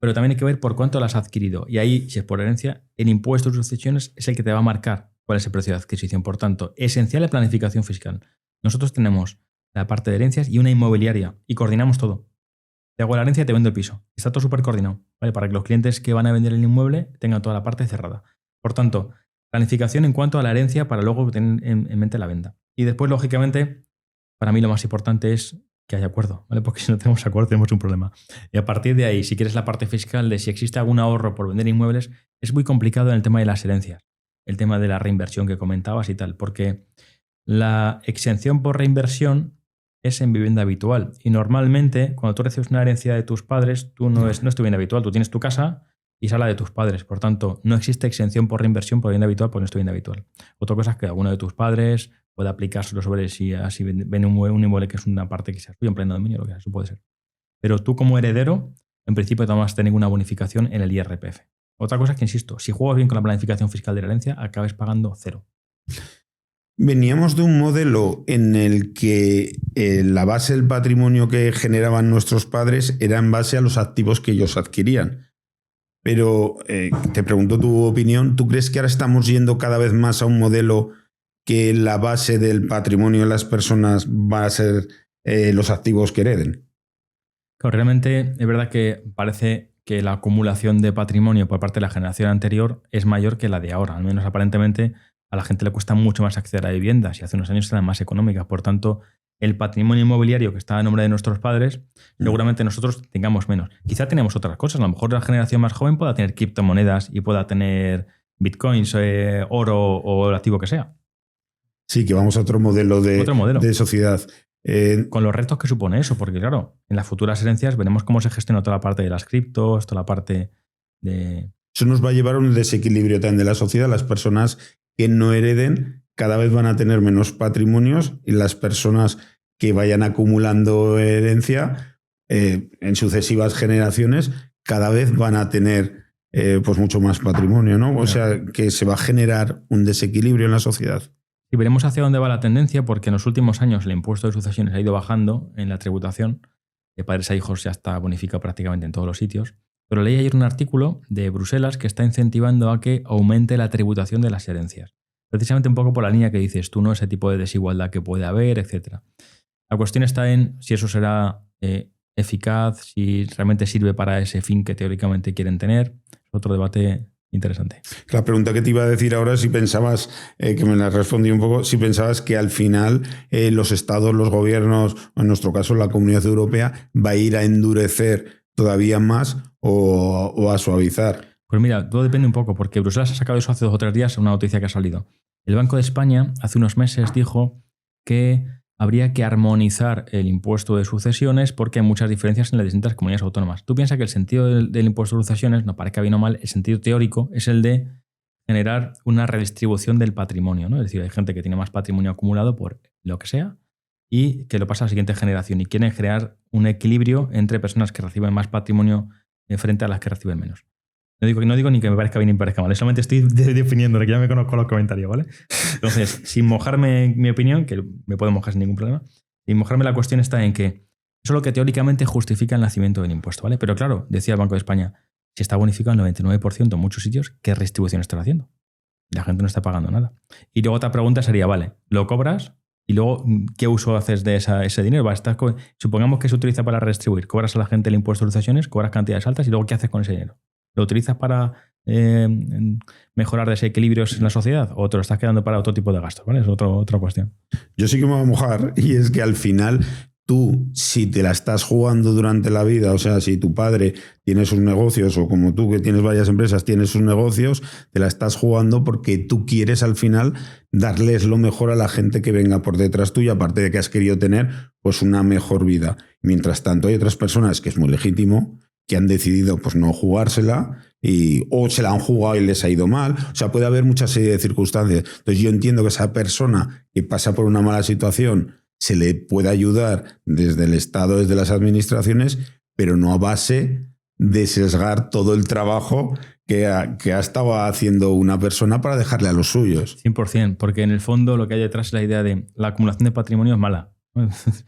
pero también hay que ver por cuánto la has adquirido. Y ahí, si es por herencia, el impuesto de sucesiones es el que te va a marcar cuál es el precio de adquisición. Por tanto, esencial la planificación fiscal. Nosotros tenemos la parte de herencias y una inmobiliaria y coordinamos todo. Te hago la herencia y te vendo el piso. Está todo súper coordinado, ¿vale? Para que los clientes que van a vender el inmueble tengan toda la parte cerrada. Por tanto, planificación en cuanto a la herencia para luego tener en mente la venta. Y después, lógicamente, para mí lo más importante es que haya acuerdo, ¿vale? Porque si no tenemos acuerdo tenemos un problema. Y a partir de ahí, si quieres la parte fiscal de si existe algún ahorro por vender inmuebles, es muy complicado en el tema de las herencias, el tema de la reinversión que comentabas y tal, porque la exención por reinversión es en vivienda habitual. Y normalmente, cuando tú recibes una herencia de tus padres, tú no es tu vivienda habitual, tú tienes tu casa y es la de tus padres. Por tanto, no existe exención por reinversión por vivienda habitual porque no es tu vivienda habitual. Otra cosa es que alguno de tus padres puede aplicárselo sobre si así ven un inmueble que es una parte que sea suya en pleno dominio, lo que sea, eso puede ser. Pero tú como heredero, en principio no vas a tener ninguna bonificación en el IRPF. Otra cosa es que, insisto, si juegas bien con la planificación fiscal de la herencia, acabes pagando 0. Veníamos de un modelo en el que la base del patrimonio que generaban nuestros padres era en base a los activos que ellos adquirían. Pero te pregunto tu opinión, ¿tú crees que ahora estamos yendo cada vez más a un modelo que la base del patrimonio de las personas va a ser los activos que hereden? Claro, realmente es verdad que parece que la acumulación de patrimonio por parte de la generación anterior es mayor que la de ahora, al menos aparentemente. A la gente le cuesta mucho más acceder a viviendas y hace unos años eran más económicas. Por tanto, el patrimonio inmobiliario que estaba a nombre de nuestros padres, seguramente nosotros tengamos menos. Quizá tenemos otras cosas. A lo mejor la generación más joven pueda tener criptomonedas y pueda tener bitcoins, oro o el activo que sea. Sí, que vamos a otro modelo de sociedad. Con los retos que supone eso, porque claro, en las futuras herencias veremos cómo se gestiona toda la parte de las criptos, toda la parte de... Eso nos va a llevar a un desequilibrio también de la sociedad. Las personas que no hereden cada vez van a tener menos patrimonios y las personas que vayan acumulando herencia en sucesivas generaciones cada vez van a tener pues mucho más patrimonio, ¿no? O sea, que se va a generar un desequilibrio en la sociedad. Y veremos hacia dónde va la tendencia, porque en los últimos años el impuesto de sucesiones ha ido bajando en la tributación. De padres a hijos ya está bonificado prácticamente en todos los sitios. Pero leí ayer un artículo de Bruselas que está incentivando a que aumente la tributación de las herencias. precisamente un poco por la línea que dices tú, ¿no? Ese tipo de desigualdad que puede haber, etc. La cuestión está en si eso será eficaz, si realmente sirve para ese fin que teóricamente quieren tener. Es otro debate interesante. La pregunta que te iba a decir ahora es si pensabas, que me la respondí un poco, si pensabas que al final los estados, los gobiernos, en nuestro caso la Comunidad Europea, va a ir a endurecer todavía más o a suavizar. Pues mira, todo depende un poco, porque Bruselas ha sacado eso hace 2 o 3 días, una noticia que ha salido. El Banco de España hace unos meses dijo que habría que armonizar el impuesto de sucesiones porque hay muchas diferencias en las distintas comunidades autónomas. Tú piensas que el sentido del impuesto de sucesiones, no parezca bien o mal, el sentido teórico es el de generar una redistribución del patrimonio, ¿no? Es decir, hay gente que tiene más patrimonio acumulado por lo que sea y que lo pasa a la siguiente generación y quieren crear un equilibrio entre personas que reciben más patrimonio frente a las que reciben menos. No digo ni que me parezca bien ni me parezca mal, solamente estoy definiendo, que ya me conozco los comentarios, ¿vale? Entonces, sin mojarme mi opinión, que me puedo mojar sin ningún problema, sin mojarme, la cuestión está en que eso es lo que teóricamente justifica el nacimiento del impuesto, ¿vale? Pero claro, decía el Banco de España, si está bonificado el 99% en muchos sitios, ¿qué redistribución están haciendo? La gente no está pagando nada. Y luego otra pregunta sería, vale, ¿lo cobras? Y luego, ¿qué uso haces de ese dinero? Supongamos que se utiliza para redistribuir. Cobras a la gente el impuesto de sucesiones, cobras cantidades altas y luego, ¿qué haces con ese dinero? ¿Lo utilizas para mejorar desequilibrios en la sociedad o te lo estás quedando para otro tipo de gastos? ¿Vale? Es otra cuestión. Yo sí que me voy a mojar, y es que al final tú, si te la estás jugando durante la vida, o sea, si tu padre tiene sus negocios o como tú que tienes varias empresas, tienes sus negocios, te la estás jugando porque tú quieres al final darles lo mejor a la gente que venga por detrás tuya, aparte de que has querido tener pues una mejor vida. Mientras tanto hay otras personas, que es muy legítimo, que han decidido pues no jugársela o se la han jugado y les ha ido mal. O sea, puede haber mucha serie de circunstancias. Entonces yo entiendo que esa persona que pasa por una mala situación se le puede ayudar desde el Estado, desde las administraciones, pero no a base de sesgar todo el trabajo que ha estado haciendo una persona para dejarle a los suyos. 100%, porque en el fondo lo que hay detrás es la idea de la acumulación de patrimonio es mala.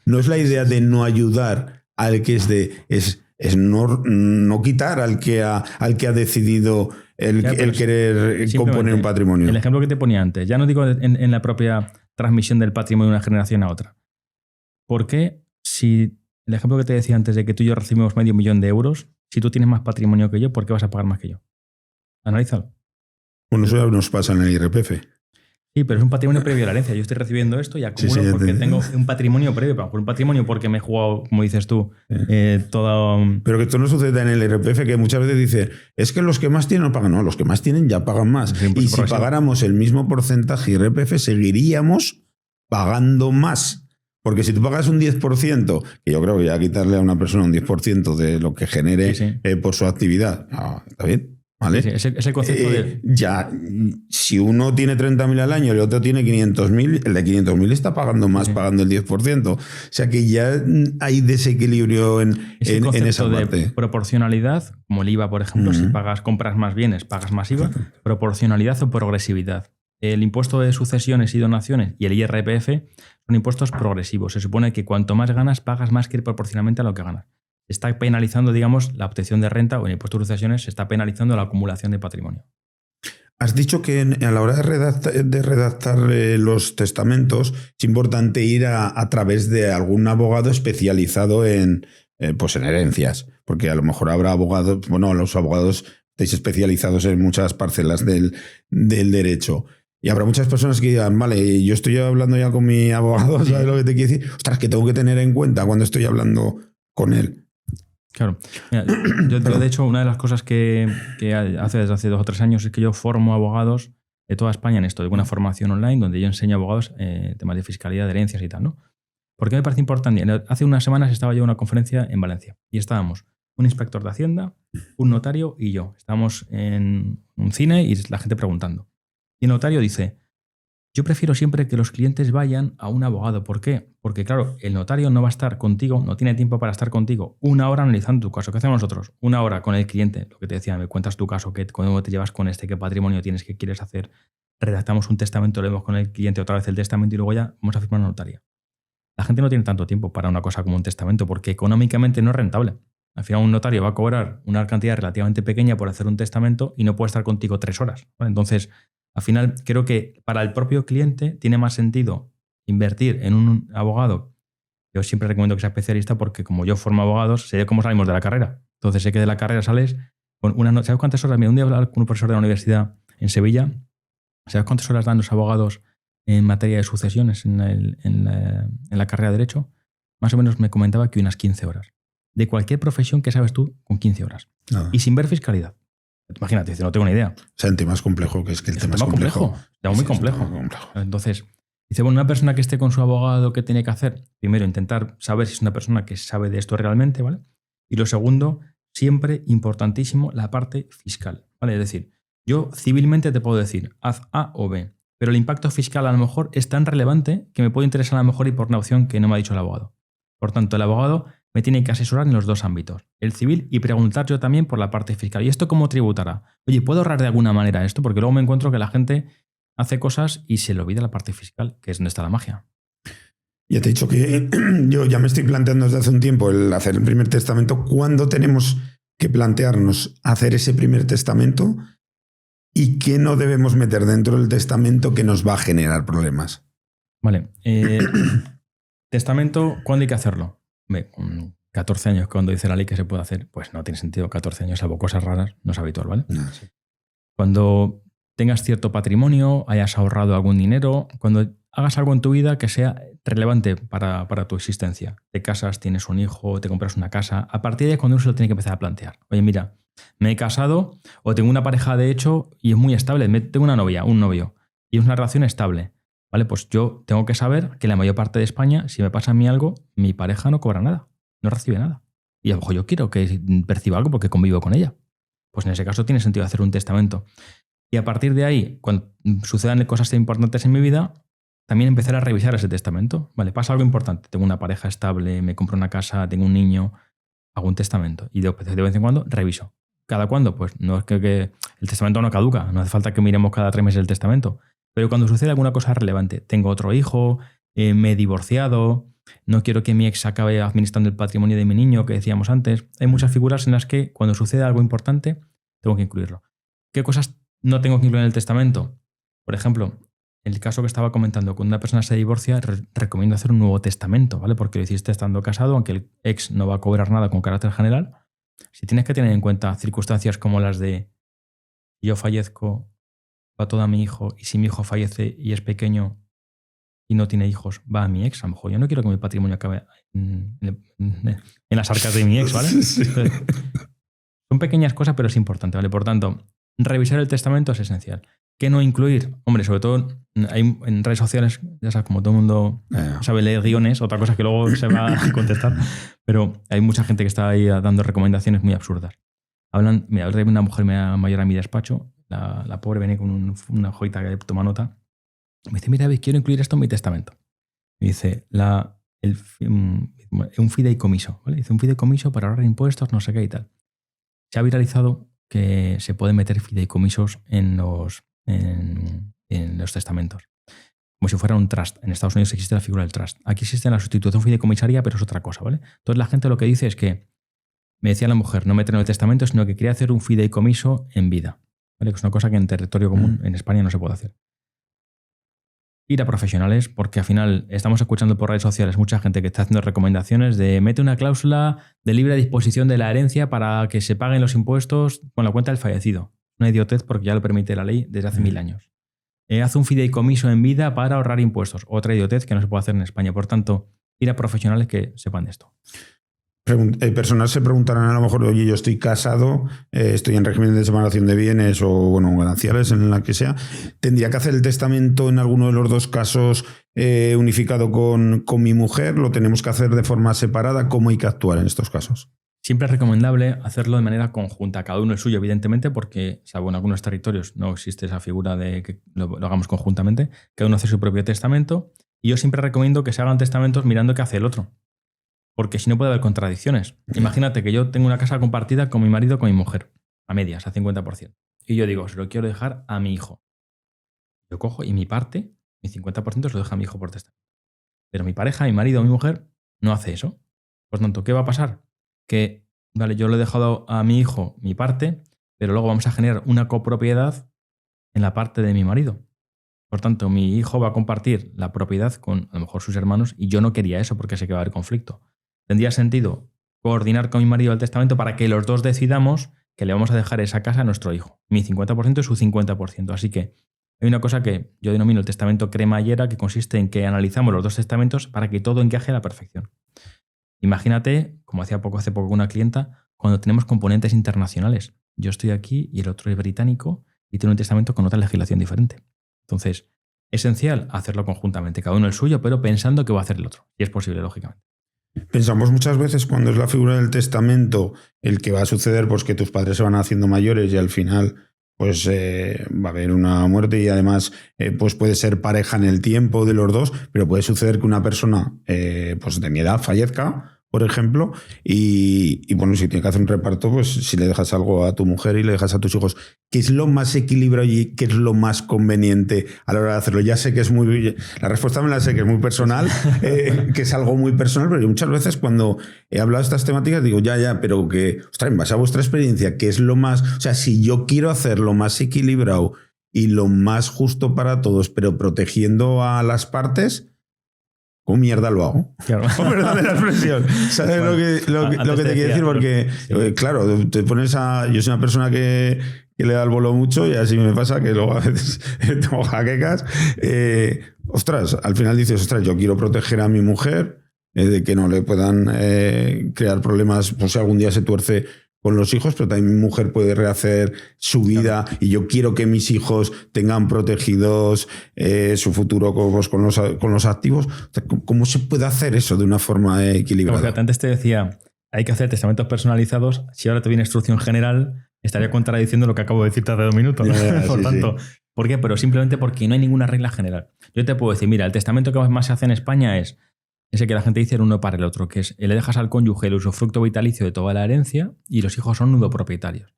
No es la idea de no ayudar al que es no quitar al que ha decidido el querer componer un patrimonio. El ejemplo que te ponía antes, ya no digo en la propia transmisión del patrimonio de una generación a otra. ¿Por qué, si el ejemplo que te decía antes de que tú y yo recibimos 500.000 euros, si tú tienes más patrimonio que yo, ¿por qué vas a pagar más que yo? Analízalo. Bueno, eso ya nos pasa en el IRPF. Sí, pero es un patrimonio previo a la herencia. Yo estoy recibiendo esto y acumulo porque tengo un patrimonio previo, pero un patrimonio porque me he jugado, como dices tú, todo... Pero que esto no sucede en el IRPF, que muchas veces dice, es que los que más tienen no pagan. No, los que más tienen ya pagan más. Y si pagáramos el mismo porcentaje IRPF, seguiríamos pagando más. Porque si tú pagas un 10%, que yo creo que ya quitarle a una persona un 10% de lo que genere por su actividad, está bien. ¿Vale? Sí, es el concepto de... Ya, si uno tiene 30.000 al año y el otro tiene 500.000, el de 500.000 está pagando más, pagando el 10%. O sea que ya hay desequilibrio en esa parte. De proporcionalidad, como el IVA, por ejemplo, si compras más bienes, pagas más IVA. Proporcionalidad o progresividad. El impuesto de sucesiones y donaciones y el IRPF son impuestos progresivos. Se supone que cuanto más ganas, pagas más que ir proporcionalmente a lo que ganas. Se está penalizando, digamos, la obtención de renta o en el impuesto de sucesiones se está penalizando la acumulación de patrimonio. Has dicho que a la hora de redactar los testamentos es importante ir a través de algún abogado especializado en herencias, porque a lo mejor habrá abogados, los abogados estáis especializados en muchas parcelas del derecho. Y habrá muchas personas que digan, vale, yo estoy hablando ya con mi abogado, ¿sabes lo que te quiero decir? Ostras, que tengo que tener en cuenta cuando estoy hablando con él. Claro. Mira, yo de hecho, una de las cosas que hace desde hace 2 o 3 años es que yo formo abogados de toda España en esto, de una formación online donde yo enseño a abogados temas de fiscalidad, de herencias y tal, ¿no? ¿Por qué me parece importante? Hace unas semanas estaba yo en una conferencia en Valencia y estábamos un inspector de Hacienda, un notario y yo. Estábamos en un cine y la gente preguntando. Y el notario dice, yo prefiero siempre que los clientes vayan a un abogado. ¿Por qué? Porque, claro, el notario no va a estar contigo, no tiene tiempo para estar contigo 1 hora analizando tu caso. ¿Qué hacemos nosotros? 1 hora con el cliente, lo que te decía, me cuentas tu caso, cómo te llevas con qué patrimonio tienes, qué quieres hacer. Redactamos un testamento, leemos con el cliente otra vez el testamento y luego ya vamos a firmar una notaria. La gente no tiene tanto tiempo para una cosa como un testamento porque económicamente no es rentable. Al final un notario va a cobrar una cantidad relativamente pequeña por hacer un testamento y no puede estar contigo 3 horas. ¿Vale? Entonces, Al final, creo que para el propio cliente tiene más sentido invertir en un abogado. Yo siempre recomiendo que sea especialista porque como yo formo abogados, sé cómo salimos de la carrera. Entonces sé que de la carrera sales con una noche. ¿Sabes cuántas horas? Mira, un día hablaba con un profesor de la universidad en Sevilla. ¿Sabes cuántas horas dan los abogados en materia de sucesiones en la carrera de Derecho? Más o menos me comentaba que unas 15 horas. De cualquier profesión que sabes tú, con 15 horas. Nada. Y sin ver fiscalidad. Imagínate, dice, no tengo ni idea. O sea, el tema es complejo, que es que el tema es complejo. Es muy complejo. Entonces, dice, bueno, una persona que esté con su abogado, ¿qué tiene que hacer? Primero, intentar saber si es una persona que sabe de esto realmente, ¿vale? Y lo segundo, siempre importantísimo, la parte fiscal, ¿vale? Es decir, yo civilmente te puedo decir, haz A o B, pero el impacto fiscal a lo mejor es tan relevante que me puede interesar a lo mejor y por una opción que no me ha dicho el abogado. Por tanto, el abogado me tiene que asesorar en los dos ámbitos, el civil y preguntar yo también por la parte fiscal. ¿Y esto cómo tributará? Oye, ¿puedo ahorrar de alguna manera esto? Porque luego me encuentro que la gente hace cosas y se le olvida la parte fiscal, que es donde está la magia. Ya te he dicho que yo ya me estoy planteando desde hace un tiempo el hacer el primer testamento. ¿Cuándo tenemos que plantearnos hacer ese primer testamento? ¿Y qué no debemos meter dentro del testamento que nos va a generar problemas? Vale. Testamento, ¿cuándo hay que hacerlo? Con 14 años, cuando dice la ley que se puede hacer, pues no tiene sentido 14 años, salvo cosas raras, no es habitual, ¿vale? No, sí. Cuando tengas cierto patrimonio, hayas ahorrado algún dinero, cuando hagas algo en tu vida que sea relevante para tu existencia. Te casas, tienes un hijo, te compras una casa. A partir de ahí, cuando uno se lo tiene que empezar a plantear. Oye, mira, me he casado o tengo una pareja de hecho y es muy estable. Tengo una novia, un novio, y es una relación estable. ¿Vale? Pues yo tengo que saber que en la mayor parte de España, si me pasa a mí algo, mi pareja no cobra nada, no recibe nada. Y a lo mejor yo quiero que perciba algo porque convivo con ella. Pues en ese caso tiene sentido hacer un testamento. Y a partir de ahí, cuando sucedan cosas importantes en mi vida, también empezar a revisar ese testamento. Vale, pasa algo importante. Tengo una pareja estable, me compro una casa, tengo un niño, hago un testamento. Y de vez en cuando reviso. ¿Cada cuándo? Pues no es que el testamento no caduca. No hace falta que miremos cada 3 meses el testamento. Pero cuando sucede alguna cosa relevante, tengo otro hijo, me he divorciado, no quiero que mi ex acabe administrando el patrimonio de mi niño, que decíamos antes. Hay muchas figuras en las que cuando sucede algo importante, tengo que incluirlo. ¿Qué cosas no tengo que incluir en el testamento? Por ejemplo, en el caso que estaba comentando, cuando una persona se divorcia, recomiendo hacer un nuevo testamento, ¿vale? Porque lo hiciste estando casado, aunque el ex no va a cobrar nada con carácter general. Si tienes que tener en cuenta circunstancias como las de yo fallezco, va todo a mi hijo, y si mi hijo fallece y es pequeño y no tiene hijos, va a mi ex. A lo mejor yo no quiero que mi patrimonio acabe en las arcas de mi ex, ¿vale? Sí. Entonces, son pequeñas cosas, pero es importante, ¿vale? Por tanto, revisar el testamento es esencial. ¿Qué no incluir? Hombre, sobre todo hay en redes sociales, ya sabes, como todo el mundo sabe leer guiones, otra cosa que luego se va a contestar, pero hay mucha gente que está ahí dando recomendaciones muy absurdas. Mira, una mujer mayor a mi despacho, la pobre venía con una hojita que toma nota. Me dice, mira, quiero incluir esto en mi testamento. Me dice, un fideicomiso, ¿vale? Dice, un fideicomiso para ahorrar impuestos, no sé qué y tal. Se ha viralizado que se pueden meter fideicomisos en los testamentos. Como si fuera un trust. En Estados Unidos existe la figura del trust. Aquí existe la sustitución fideicomisaria, pero es otra cosa, ¿vale? Entonces la gente lo que dice es que, me decía la mujer, no meter en el testamento, sino que quería hacer un fideicomiso en vida. ¿Vale? Que es una cosa que en territorio común en España no se puede hacer. Ir a profesionales, porque al final estamos escuchando por redes sociales mucha gente que está haciendo recomendaciones de mete una cláusula de libre disposición de la herencia para que se paguen los impuestos con la cuenta del fallecido. Una idiotez porque ya lo permite la ley desde hace 1000 años. Haz un fideicomiso en vida para ahorrar impuestos. Otra idiotez que no se puede hacer en España. Por tanto, ir a profesionales que sepan de esto. Personas se preguntarán a lo mejor, oye, yo estoy casado, estoy en régimen de separación de bienes o, bueno, gananciales, en la que sea. ¿Tendría que hacer el testamento en alguno de los dos casos unificado con mi mujer? ¿Lo tenemos que hacer de forma separada? ¿Cómo hay que actuar en estos casos? Siempre es recomendable hacerlo de manera conjunta, cada uno el suyo, evidentemente, porque, salvo en algunos territorios, no existe esa figura de que lo hagamos conjuntamente. Cada uno hace su propio testamento. Y yo siempre recomiendo que se hagan testamentos mirando qué hace el otro. Porque si no puede haber contradicciones. Imagínate que yo tengo una casa compartida con mi marido o con mi mujer, a medias, a 50%. Y yo digo, se lo quiero dejar a mi hijo. Yo cojo y mi parte, mi 50% se lo dejo a mi hijo por testamento. Pero mi pareja, mi marido o mi mujer no hace eso. Por tanto, ¿qué va a pasar? Que, vale, yo le he dejado a mi hijo mi parte, pero luego vamos a generar una copropiedad en la parte de mi marido. Por tanto, mi hijo va a compartir la propiedad con a lo mejor sus hermanos y yo no quería eso porque sé que va a haber conflicto. Tendría sentido coordinar con mi marido el testamento para que los dos decidamos que le vamos a dejar esa casa a nuestro hijo. Mi 50% y su 50%. Así que hay una cosa que yo denomino el testamento cremallera, que consiste en que analizamos los dos testamentos para que todo encaje a la perfección. Imagínate, como hace poco con una clienta, cuando tenemos componentes internacionales. Yo estoy aquí y el otro es británico y tiene un testamento con otra legislación diferente. Entonces, esencial hacerlo conjuntamente, cada uno el suyo, pero pensando que va a hacer el otro. Y es posible, lógicamente. Pensamos muchas veces cuando es la figura del testamento el que va a suceder, pues que tus padres se van haciendo mayores y al final pues va a haber una muerte y además pues puede ser pareja en el tiempo de los dos, pero puede suceder que una persona pues de mi edad fallezca, por ejemplo, y bueno, si tiene que hacer un reparto, pues si le dejas algo a tu mujer y le dejas a tus hijos, ¿qué es lo más equilibrado y qué es lo más conveniente a la hora de hacerlo? Ya sé que es muy... La respuesta me la sé, que es muy personal, que es algo muy personal, pero yo muchas veces cuando he hablado de estas temáticas digo, ya, pero que, ostras, en base a vuestra experiencia, ¿qué es lo más... O sea, si yo quiero hacer lo más equilibrado y lo más justo para todos, pero protegiendo a las partes... ¿Cómo mierda lo hago? Claro. Perdón de la expresión. ¿Sabes lo que te quiero decir? Porque, claro, te pones a... Yo soy una persona que le da el bolo mucho y así me pasa que luego a veces tengo jaquecas. Ostras, al final dices, ostras, yo quiero proteger a mi mujer de que no le puedan crear problemas por si algún día se tuerce con los hijos, pero también mi mujer puede rehacer su vida y yo quiero que mis hijos tengan protegidos su futuro con los activos. O sea, ¿cómo se puede hacer eso de una forma equilibrada? Porque antes te decía, hay que hacer testamentos personalizados. Si ahora te viene instrucción general, estaría contradiciendo lo que acabo de decirte hace 2 minutos. Por tanto, ¿por qué? Pero simplemente porque no hay ninguna regla general. Yo te puedo decir, mira, el testamento que más se hace en España es ese que la gente dice el uno para el otro, que es le dejas al cónyuge el usufructo vitalicio de toda la herencia y los hijos son nudopropietarios.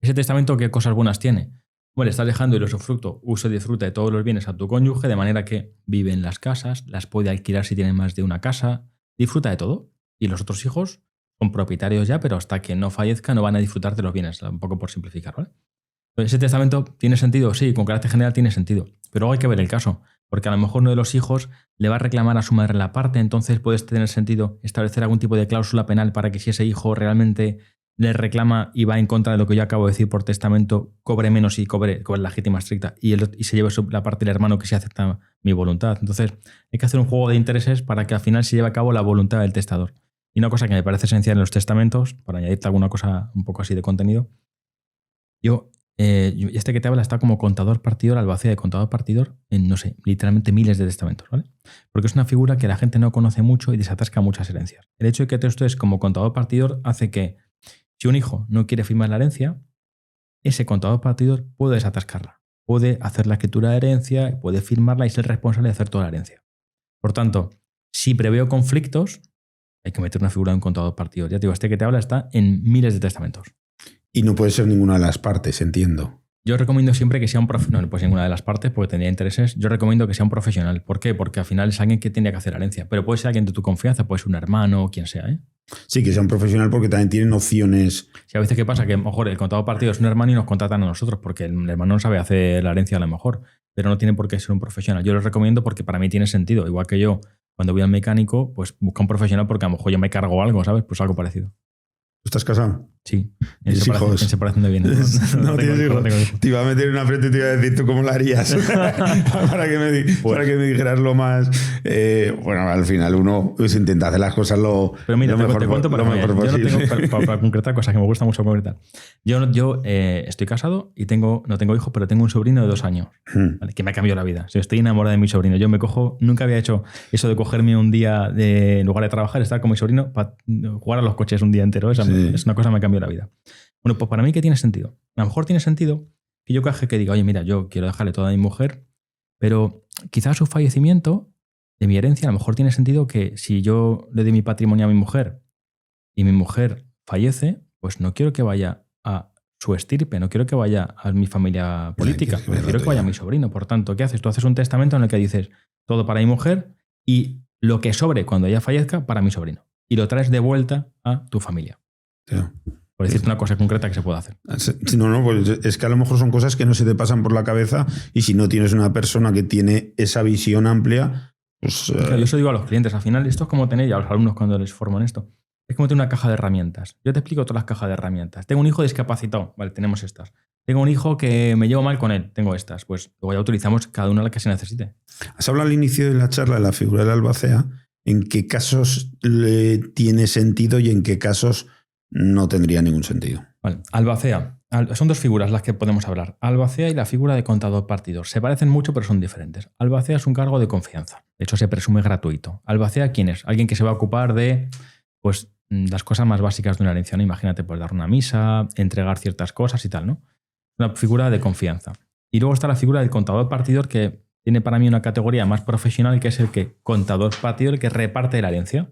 ¿Ese testamento qué cosas buenas tiene? Bueno, estás dejando el usufructo, uso y disfrute de todos los bienes a tu cónyuge, de manera que vive en las casas, las puede alquilar si tiene más de una casa, disfruta de todo. Y los otros hijos son propietarios ya, pero hasta que no fallezca no van a disfrutar de los bienes, un poco por simplificar, ¿vale? Entonces, ¿ese testamento tiene sentido? Sí, con carácter general tiene sentido. Pero luego hay que ver el caso, porque a lo mejor uno de los hijos le va a reclamar a su madre la parte, entonces puede tener sentido establecer algún tipo de cláusula penal para que si ese hijo realmente le reclama y va en contra de lo que yo acabo de decir por testamento, cobre menos y cobre legítima estricta y se lleve la parte del hermano que sí acepta mi voluntad. Entonces hay que hacer un juego de intereses para que al final se lleve a cabo la voluntad del testador. Y una cosa que me parece esencial en los testamentos, para añadirte alguna cosa un poco así de contenido, este que te habla está como contador partidor, albacea de contador partidor en, no sé, literalmente miles de testamentos, ¿vale? Porque es una figura que la gente no conoce mucho y desatasca muchas herencias. El hecho de que tú estés como contador partidor hace que si un hijo no quiere firmar la herencia, ese contador partidor puede desatascarla. Puede hacer la escritura de herencia, puede firmarla y ser responsable de hacer toda la herencia. Por tanto, si preveo conflictos, hay que meter una figura de un contador partidor. Ya te digo, este que te habla está en miles de testamentos. Y no puede ser ninguna de las partes, entiendo. Yo recomiendo siempre que sea un profesional, no, pues ninguna de las partes porque tendría intereses. Yo recomiendo que sea un profesional. ¿Por qué? Porque al final es alguien que tiene que hacer la herencia. Pero puede ser alguien de tu confianza, puede ser un hermano o quien sea, ¿eh? Sí, que sea un profesional porque también tiene nociones. Sí, a veces ¿qué pasa? Que a lo mejor el contador partido es un hermano y nos contratan a nosotros porque el hermano no sabe hacer la herencia a lo mejor, pero no tiene por qué ser un profesional. Yo lo recomiendo porque para mí tiene sentido. Igual que yo, cuando voy al mecánico, pues busca un profesional porque a lo mejor yo me cargo algo, ¿sabes? Pues algo parecido. ¿Estás casado? Sí. En separación de bienes. No tienes hijos. Te iba a meter en una frente y te iba a decir tú cómo lo harías para que me dijeras lo más... bueno, al final uno pues, intenta hacer las cosas Pero mira, te cuento para lo mejor posible. Yo no tengo para concretar cosas que me gusta mucho concretar. Yo estoy casado y no tengo hijos, pero tengo un sobrino de 2 años, ¿vale? Que me ha cambiado la vida. Estoy enamorado de mi sobrino. Nunca había hecho eso de cogerme un día en lugar de trabajar, estar con mi sobrino para jugar a los coches un día entero. Es una cosa que me cambió la vida. Bueno, pues para mí, ¿qué tiene sentido? A lo mejor tiene sentido que yo que diga, oye, mira, yo quiero dejarle toda a mi mujer, pero quizás su fallecimiento de mi herencia, a lo mejor tiene sentido que si yo le doy mi patrimonio a mi mujer y mi mujer fallece, pues no quiero que vaya a su estirpe, no quiero que vaya a mi familia política, quiero que vaya a mi sobrino. Por tanto, ¿qué haces? Tú haces un testamento en el que dices todo para mi mujer y lo que sobre cuando ella fallezca para mi sobrino. Y lo traes de vuelta a tu familia. Sí. Por decirte una cosa concreta que se puede hacer. No, pues es que a lo mejor son cosas que no se te pasan por la cabeza y si no tienes una persona que tiene esa visión amplia, pues... Yo eso digo a los clientes. Al final, esto es como tener, y a los alumnos cuando les forman esto, es como tener una caja de herramientas. Yo te explico todas las cajas de herramientas. Tengo un hijo discapacitado, vale, tenemos estas. Tengo un hijo que me llevo mal con él, tengo estas. Pues luego ya utilizamos cada una la que se necesite. Has hablado al inicio de la charla de la figura del albacea. ¿En qué casos tiene sentido y en qué casos no tendría ningún sentido? Vale. Albacea. Son dos figuras las que podemos hablar. Albacea y la figura de contador partidor. Se parecen mucho, pero son diferentes. Albacea es un cargo de confianza. De hecho, se presume gratuito. Albacea, ¿quién es? Alguien que se va a ocupar de pues, las cosas más básicas de una herencia, ¿no? Imagínate, pues dar una misa, entregar ciertas cosas y tal, ¿no? Una figura de confianza. Y luego está la figura del contador partidor, que tiene para mí una categoría más profesional, que es el que contador partidor, que reparte la herencia.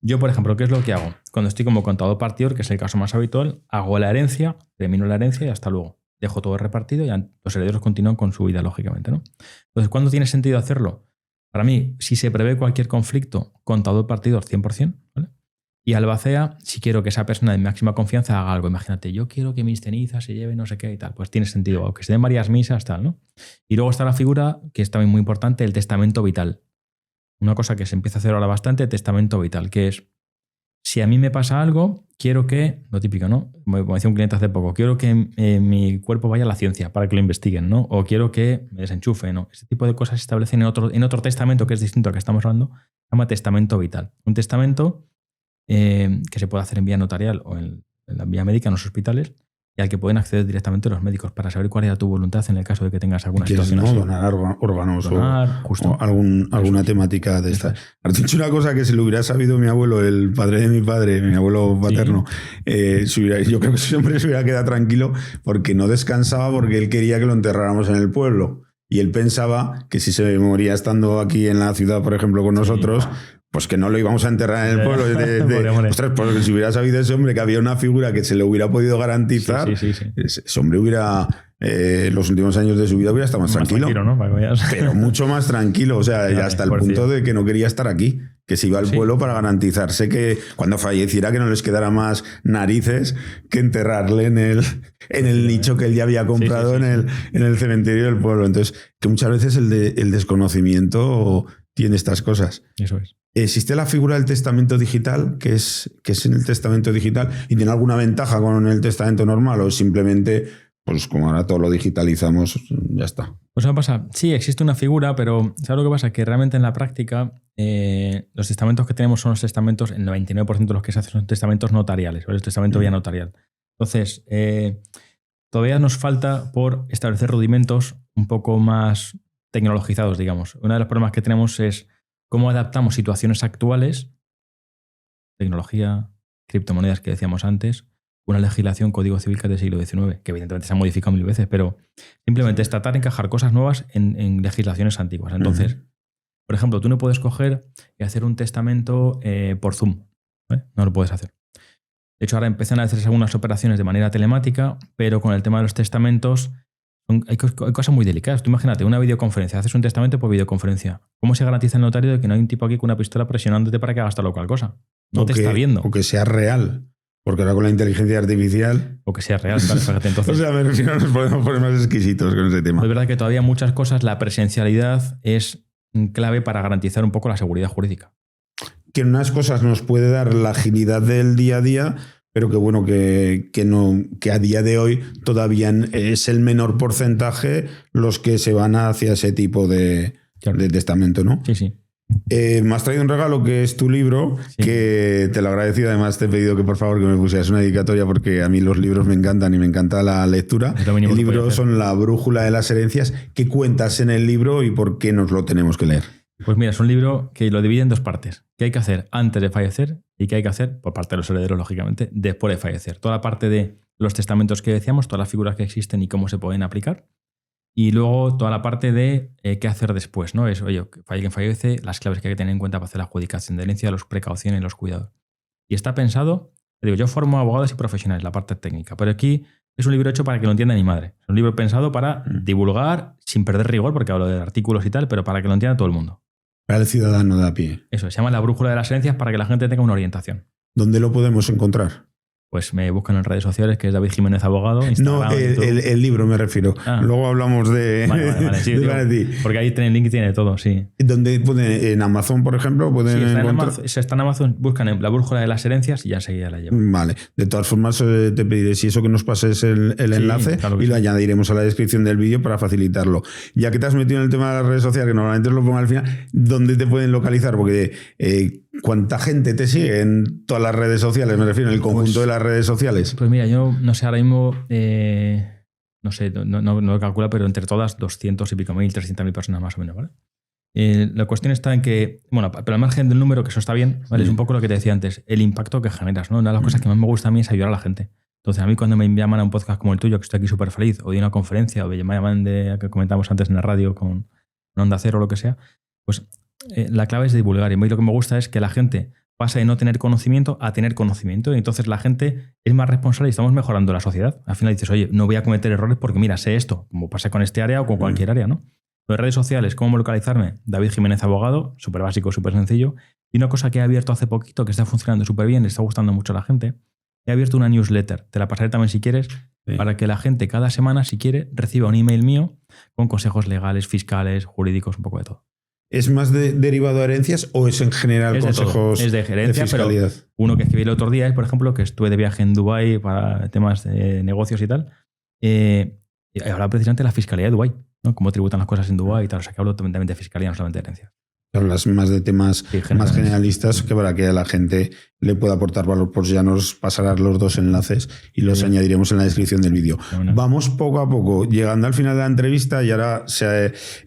Yo, por ejemplo, ¿qué es lo que hago? Cuando estoy como contador partidor, que es el caso más habitual, hago la herencia, termino la herencia y hasta luego. Dejo todo repartido y los herederos continúan con su vida, lógicamente, ¿no? Entonces, ¿cuándo tiene sentido hacerlo? Para mí, si se prevé cualquier conflicto, contador partidor 100%, ¿vale? Y albacea, si quiero que esa persona de máxima confianza haga algo. Imagínate, yo quiero que mis cenizas se lleven no sé qué y tal. Pues tiene sentido, aunque se den varias misas, tal, ¿no? Y luego está la figura, que es también muy importante, el testamento vital. Una cosa que se empieza a hacer ahora bastante, testamento vital, que es, si a mí me pasa algo, quiero que, lo típico, ¿no? Como decía un cliente hace poco, quiero que mi cuerpo vaya a la ciencia para que lo investiguen, ¿no? O quiero que me desenchufe, ¿no? Ese tipo de cosas se establecen en otro testamento que es distinto al que estamos hablando, se llama testamento vital. Un testamento que se puede hacer en vía notarial o en la vía médica en los hospitales y al que pueden acceder directamente los médicos para saber cuál era tu voluntad en el caso de que tengas alguna situación ¿no? así. Donar órganos justo. o alguna temática de esta. Has dicho una cosa que si lo hubiera sabido mi abuelo, el padre de mi padre, mi abuelo paterno, yo creo que ese hombre se hubiera quedado tranquilo porque no descansaba porque él quería que lo enterráramos en el pueblo. Y él pensaba que si se moría estando aquí en la ciudad, por ejemplo, con nosotros, pues que no lo íbamos a enterrar en el pueblo. Ostras, porque si hubiera sabido ese hombre que había una figura que se le hubiera podido garantizar, ese hombre hubiera, los últimos años de su vida hubiera estado más tranquilo, ¿no? Pero mucho más tranquilo, o sea, hasta el punto de que no quería estar aquí, que se iba al pueblo para garantizarse que cuando falleciera que no les quedara más narices que enterrarle en el nicho que él ya había comprado en el cementerio del pueblo. Entonces, que muchas veces el desconocimiento tiene estas cosas. Eso es. Existe la figura del testamento digital, que es en el testamento digital, y tiene alguna ventaja con el testamento normal, o simplemente, pues como ahora todo lo digitalizamos, ya está. Pues ¿qué pasa? Sí, existe una figura, pero ¿sabes lo que pasa? Que realmente en la práctica los testamentos que tenemos son los testamentos, el 99% de los que se hacen son testamentos notariales, ¿vale? El testamento vía notarial. Entonces, todavía nos falta por establecer rudimentos un poco más tecnologizados, digamos. Uno de los problemas que tenemos es cómo adaptamos situaciones actuales, tecnología, criptomonedas que decíamos antes, una legislación, código civil que es del siglo XIX, que evidentemente se ha modificado 1000 veces, pero simplemente es tratar de encajar cosas nuevas en legislaciones antiguas. Entonces, por ejemplo, tú no puedes coger y hacer un testamento por Zoom, ¿vale? No lo puedes hacer. De hecho, ahora empiezan a hacerse algunas operaciones de manera telemática, pero con el tema de los testamentos hay cosas muy delicadas. Tú imagínate una videoconferencia, haces un testamento por videoconferencia. ¿Cómo se garantiza el notario de que no hay un tipo aquí con una pistola presionándote para que hagas tal o cual cosa? No te está viendo. O que sea real. Porque ahora con la inteligencia artificial... O que sea real, vale, fíjate, entonces. O sea, me refiero, nos podemos poner más exquisitos con ese tema. Es verdad que todavía muchas cosas, la presencialidad es clave para garantizar un poco la seguridad jurídica. Que en unas cosas nos puede dar la agilidad del día a día, pero que bueno, que a día de hoy todavía es el menor porcentaje los que se van hacia ese tipo de testamento, ¿no? Sí, sí. Me has traído un regalo que es tu libro, que te lo agradecido. Además te he pedido que por favor que me pusieras una dedicatoria porque a mí los libros me encantan y me encanta la lectura. El libro son La brújula de las herencias. ¿Qué cuentas en el libro y por qué nos lo tenemos que leer? Pues mira, es un libro que lo divide en dos partes. ¿Qué hay que hacer antes de fallecer y qué hay que hacer por parte de los herederos, lógicamente, después de fallecer? Toda la parte de los testamentos que decíamos, todas las figuras que existen y cómo se pueden aplicar. Y luego toda la parte de qué hacer después, ¿no? Es, oye, alguien fallece, las claves que hay que tener en cuenta para hacer la adjudicación de herencia, las precauciones y los cuidados. Y está pensado, te digo, yo formo abogados y profesionales, la parte técnica, pero aquí es un libro hecho para que lo entienda mi madre. Es un libro pensado para divulgar, sin perder rigor, porque hablo de artículos y tal, pero para que lo entienda todo el mundo. Para el ciudadano de a pie. Eso, se llama La brújula de las herencias para que la gente tenga una orientación. ¿Dónde lo podemos encontrar? Pues me buscan en redes sociales, que es David Jiménez Abogado. No, el libro me refiero. Luego hablamos de... Vale. Sí, porque ahí tiene el link y tiene todo, sí. Donde pueden, en Amazon, por ejemplo, pueden encontrar... Está en Amazon, buscan en la brújula de las herencias y ya enseguida la llevan. Vale. De todas formas, te pediré si eso que nos pases el enlace, claro, y lo añadiremos a la descripción del vídeo para facilitarlo. Ya que te has metido en el tema de las redes sociales, que normalmente os lo pongo al final, ¿dónde te pueden localizar? Porque ¿cuánta gente te sigue en todas las redes sociales? Me refiero en el conjunto de las redes sociales. Pues mira, yo no sé, ahora mismo, no sé, no lo calculo, pero entre todas 200 y pico mil, 300.000 personas más o menos, ¿vale? La cuestión está en que, bueno, pero al margen del número, que eso está bien, ¿vale? Es un poco lo que te decía antes, el impacto que generas, ¿no? Una de las cosas que más me gusta a mí es ayudar a la gente. Entonces, a mí cuando me llaman a un podcast como el tuyo, que estoy aquí súper feliz, o de una conferencia, o me llaman de que comentamos antes en la radio con Onda Cero o lo que sea, pues la clave es divulgar. Y a mí lo que me gusta es que la gente pasa de no tener conocimiento a tener conocimiento. Y entonces la gente es más responsable y estamos mejorando la sociedad. Al final dices, oye, no voy a cometer errores porque mira, sé esto, como pasa con este área o con cualquier área, ¿no? Las redes sociales, ¿cómo localizarme? David Jiménez Abogado, súper básico, súper sencillo. Y una cosa que he abierto hace poquito, que está funcionando súper bien, le está gustando mucho a la gente, he abierto una newsletter. Te la pasaré también si quieres, para que la gente cada semana, si quiere, reciba un email mío con consejos legales, fiscales, jurídicos, un poco de todo. ¿Es más derivado de herencias o es en general consejos de gerencia, de fiscalidad? Pero uno que escribí el otro día es, por ejemplo, que estuve de viaje en Dubái para temas de negocios y tal. Y ahora precisamente la fiscalidad de Dubái, ¿no? Cómo tributan las cosas en Dubái y tal. O sea, que hablo también de fiscalía, no solamente de herencias. Hablas más de temas más generalistas, que para que a la gente le pueda aportar valor, pues ya nos pasarás los dos enlaces y los añadiremos en la descripción del vídeo. Vamos poco a poco, llegando al final de la entrevista, y ahora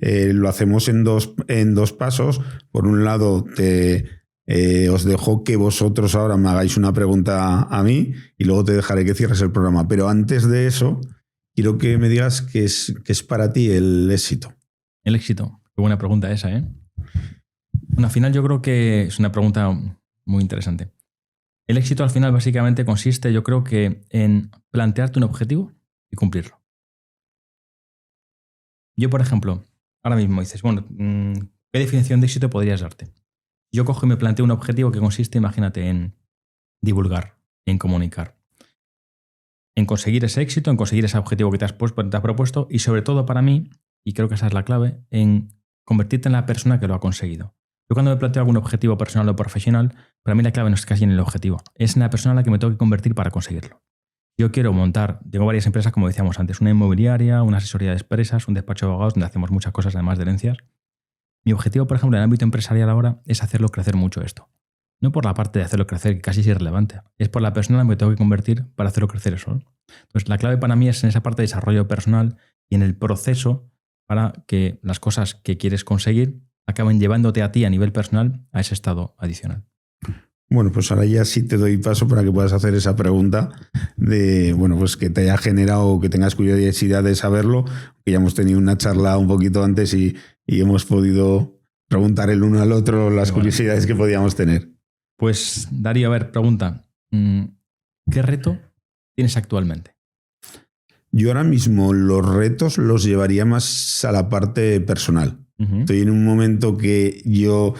lo hacemos en dos pasos. Por un lado, os dejo que vosotros ahora me hagáis una pregunta a mí y luego te dejaré que cierres el programa. Pero antes de eso, quiero que me digas qué es para ti el éxito. El éxito, qué buena pregunta esa, ¿eh? Bueno, al final yo creo que es una pregunta muy interesante. El éxito al final básicamente consiste, yo creo que, en plantearte un objetivo y cumplirlo. Yo, por ejemplo, ahora mismo dices, bueno, ¿qué definición de éxito podrías darte? Yo cojo y me planteo un objetivo que consiste, imagínate, en divulgar, en comunicar, en conseguir ese éxito, en conseguir ese objetivo que te has propuesto y sobre todo para mí, y creo que esa es la clave, en convertirte en la persona que lo ha conseguido. Yo cuando me planteo algún objetivo personal o profesional, para mí la clave no es casi en el objetivo, es en la persona a la que me tengo que convertir para conseguirlo. Yo quiero montar, tengo varias empresas, como decíamos antes, una inmobiliaria, una asesoría de empresas, un despacho de abogados donde hacemos muchas cosas además de herencias. Mi objetivo, por ejemplo, en el ámbito empresarial ahora es hacerlo crecer mucho esto. No por la parte de hacerlo crecer, que casi es irrelevante, es por la persona en la que me tengo que convertir para hacerlo crecer eso, ¿no? Entonces la clave para mí es en esa parte de desarrollo personal y en el proceso para que las cosas que quieres conseguir acaben llevándote a ti a nivel personal a ese estado adicional. Bueno, pues ahora ya sí te doy paso para que puedas hacer esa pregunta de, bueno, pues que te haya generado, que tengas curiosidad de saberlo, que ya hemos tenido una charla un poquito antes y hemos podido preguntar el uno al otro las curiosidades que podíamos tener. Pues Darío, a ver, pregunta, ¿qué reto tienes actualmente? Yo ahora mismo los retos los llevaría más a la parte personal. Estoy en un momento que yo,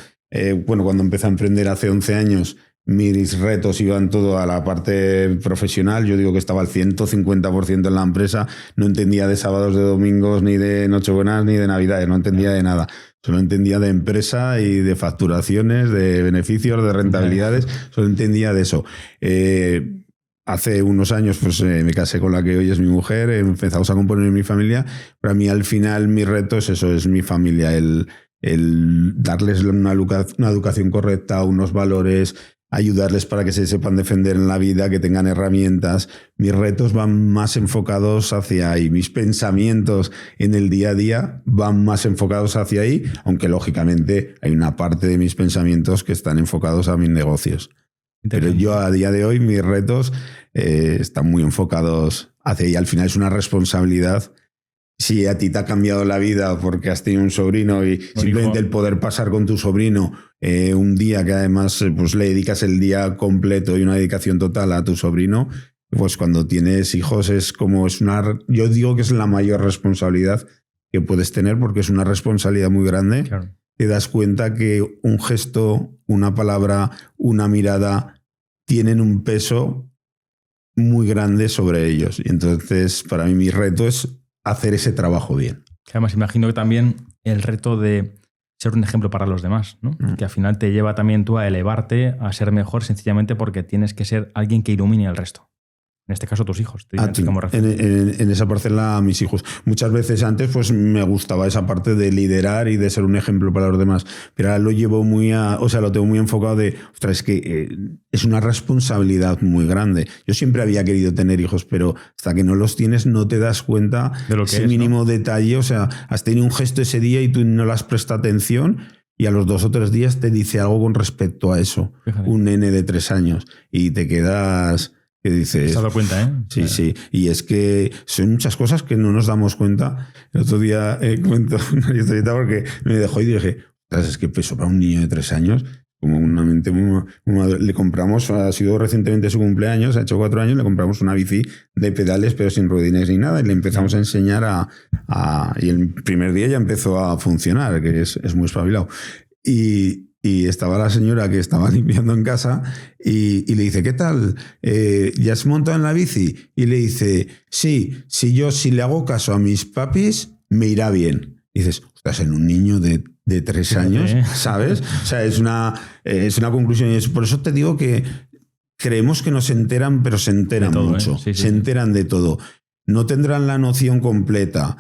cuando empecé a emprender hace 11 años, mis retos iban todo a la parte profesional. Yo digo que estaba al 150% en la empresa. No entendía de sábados, de domingos, ni de Nochebuenas, ni de Navidades. No entendía de nada. Solo entendía de empresa y de facturaciones, de beneficios, de rentabilidades. Solo entendía de eso. Hace unos años pues, me casé con la que hoy es mi mujer, empezamos a componer mi familia, pero a mí al final mi reto es eso, es mi familia, el darles una educación correcta, unos valores, ayudarles para que se sepan defender en la vida, que tengan herramientas. Mis retos van más enfocados hacia ahí, mis pensamientos en el día a día van más enfocados hacia ahí, aunque lógicamente hay una parte de mis pensamientos que están enfocados a mis negocios. Pero yo a día de hoy mis retos están muy enfocados hacia ahí. Al final es una responsabilidad. Si a ti te ha cambiado la vida porque has tenido un sobrino y simplemente el poder pasar con tu sobrino un día que además pues, le dedicas el día completo y una dedicación total a tu sobrino, pues cuando tienes hijos yo digo que es la mayor responsabilidad que puedes tener porque es una responsabilidad muy grande. Claro. Te das cuenta que un gesto, una palabra, una mirada tienen un peso muy grande sobre ellos. Y entonces, para mí, mi reto es hacer ese trabajo bien. Además, imagino que también el reto de ser un ejemplo para los demás, ¿no? Que al final te lleva también tú a elevarte, a ser mejor, sencillamente porque tienes que ser alguien que ilumine al resto. En este caso, tus hijos. En esa parcela, a mis hijos. Muchas veces antes pues me gustaba esa parte de liderar y de ser un ejemplo para los demás. Pero ahora lo llevo lo tengo muy enfocado de, ostras, es que es una responsabilidad muy grande. Yo siempre había querido tener hijos, pero hasta que no los tienes no te das cuenta de lo que ese mínimo detalle. O sea, has tenido un gesto ese día y tú no le has prestado atención. Y a los 2 o 3 días te dice algo con respecto a eso. Fíjate. Un nene de 3 años. Y te quedas... que dices, ¿te has dado cuenta, eh? Sí, sí. Y es que son muchas cosas que no nos damos cuenta. El otro día cuento una historieta porque me dejó y dije, es que peso para un niño de 3 años, como una mente le compramos, ha sido recientemente su cumpleaños, ha hecho 4 años, le compramos una bici de pedales pero sin ruedines ni nada y le empezamos a enseñar y el primer día ya empezó a funcionar, que es muy espabilado. Y estaba la señora que estaba limpiando en casa y le dice, ¿qué tal? ¿Ya has montado en la bici? Y le dice, sí, si le hago caso a mis papis, me irá bien. Y dices, estás en un niño de 3 años, ¿sabes? O sea, es una conclusión. Y por eso te digo que creemos que no se enteran, pero se enteran todo, mucho. Se enteran de todo. No tendrán la noción completa.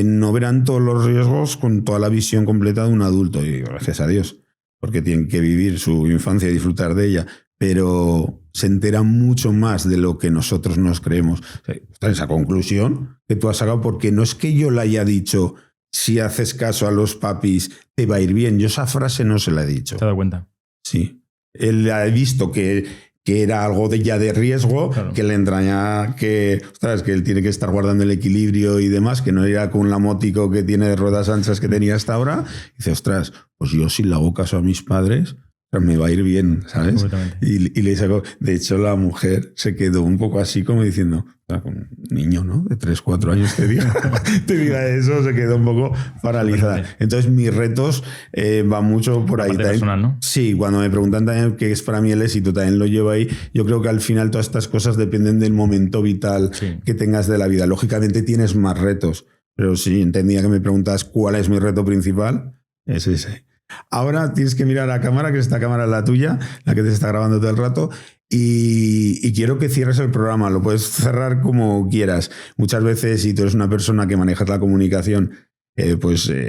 No verán todos los riesgos con toda la visión completa de un adulto. Y gracias a Dios. Porque tienen que vivir su infancia y disfrutar de ella, pero se enteran mucho más de lo que nosotros nos creemos. Está esa conclusión que tú has sacado, porque no es que yo le haya dicho, si haces caso a los papis, te va a ir bien. Yo esa frase no se la he dicho. ¿Te has dado cuenta? Sí. Él ha visto que era algo de riesgo, claro. Que le entraña que él tiene que estar guardando el equilibrio y demás, que no era con la motico que tiene de ruedas anchas que tenía hasta ahora. Y dice, ostras, pues yo si le hago caso a mis padres, me va a ir bien, ¿sabes? Y le sacó. De hecho, la mujer se quedó un poco así como diciendo, con un niño, ¿no? De 3, 4 años te diga eso, se quedó un poco paralizada. Entonces, mis retos van mucho por ahí. También, personal, ¿no? Sí, cuando me preguntan también qué es para mí el éxito, también lo llevo ahí. Yo creo que al final todas estas cosas dependen del momento vital que tengas de la vida. Lógicamente tienes más retos, pero sí, entendía que me preguntas cuál es mi reto principal. Es ese. Ahora tienes que mirar a la cámara, que esta cámara es la tuya, la que te está grabando todo el rato, y quiero que cierres el programa. Lo puedes cerrar como quieras. Muchas veces, si tú eres una persona que manejas la comunicación,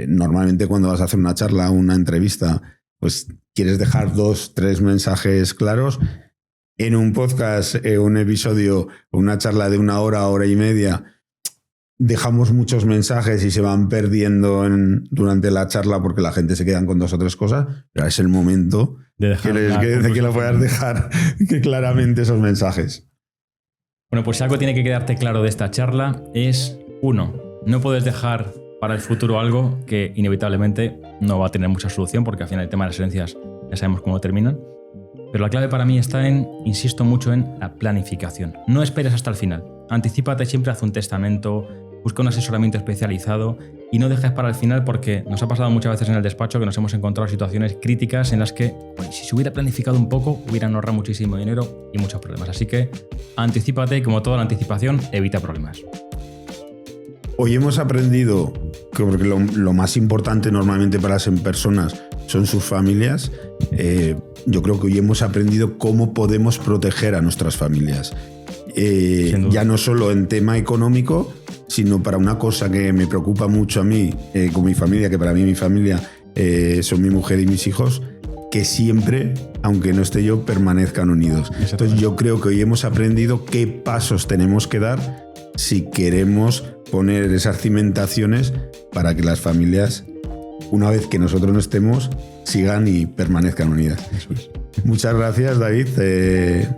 normalmente cuando vas a hacer una charla o una entrevista, pues quieres dejar 2, 3 mensajes claros. En un podcast, un episodio, una charla de 1 hora, hora y media, dejamos muchos mensajes y se van perdiendo durante la charla porque la gente se queda con 2 o 3 cosas, pero es el momento de que lo puedas dejar que claramente esos mensajes. Bueno, pues si algo tiene que quedarte claro de esta charla es, 1, no puedes dejar para el futuro algo que inevitablemente no va a tener mucha solución, porque al final el tema de las herencias ya sabemos cómo terminan. Pero la clave para mí está insisto mucho en la planificación. No esperes hasta el final. Anticípate, siempre haz un testamento, busca un asesoramiento especializado y no dejes para el final, porque nos ha pasado muchas veces en el despacho que nos hemos encontrado situaciones críticas en las que, si se hubiera planificado un poco, hubieran ahorrado muchísimo dinero y muchos problemas. Así que anticípate y, como toda la anticipación, evita problemas. Hoy hemos aprendido que lo más importante normalmente para las personas son sus familias. Yo creo que hoy hemos aprendido cómo podemos proteger a nuestras familias. Ya no solo en tema económico, sino para una cosa que me preocupa mucho a mí, con mi familia, que para mí mi familia son mi mujer y mis hijos, que siempre, aunque no esté yo, permanezcan unidos. Entonces yo creo que hoy hemos aprendido qué pasos tenemos que dar si queremos poner esas cimentaciones para que las familias, una vez que nosotros no estemos, sigan y permanezcan unidas. Eso es. Muchas gracias, David. Te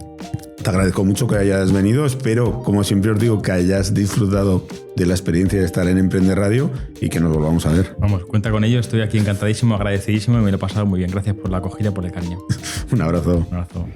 agradezco mucho que hayas venido. Espero, como siempre os digo, que hayas disfrutado de la experiencia de estar en Emprende Radio y que nos volvamos a ver. Vamos, cuenta con ello. Estoy aquí encantadísimo, agradecidísimo y me lo he pasado muy bien. Gracias por la acogida y por el cariño. Un abrazo. Un abrazo.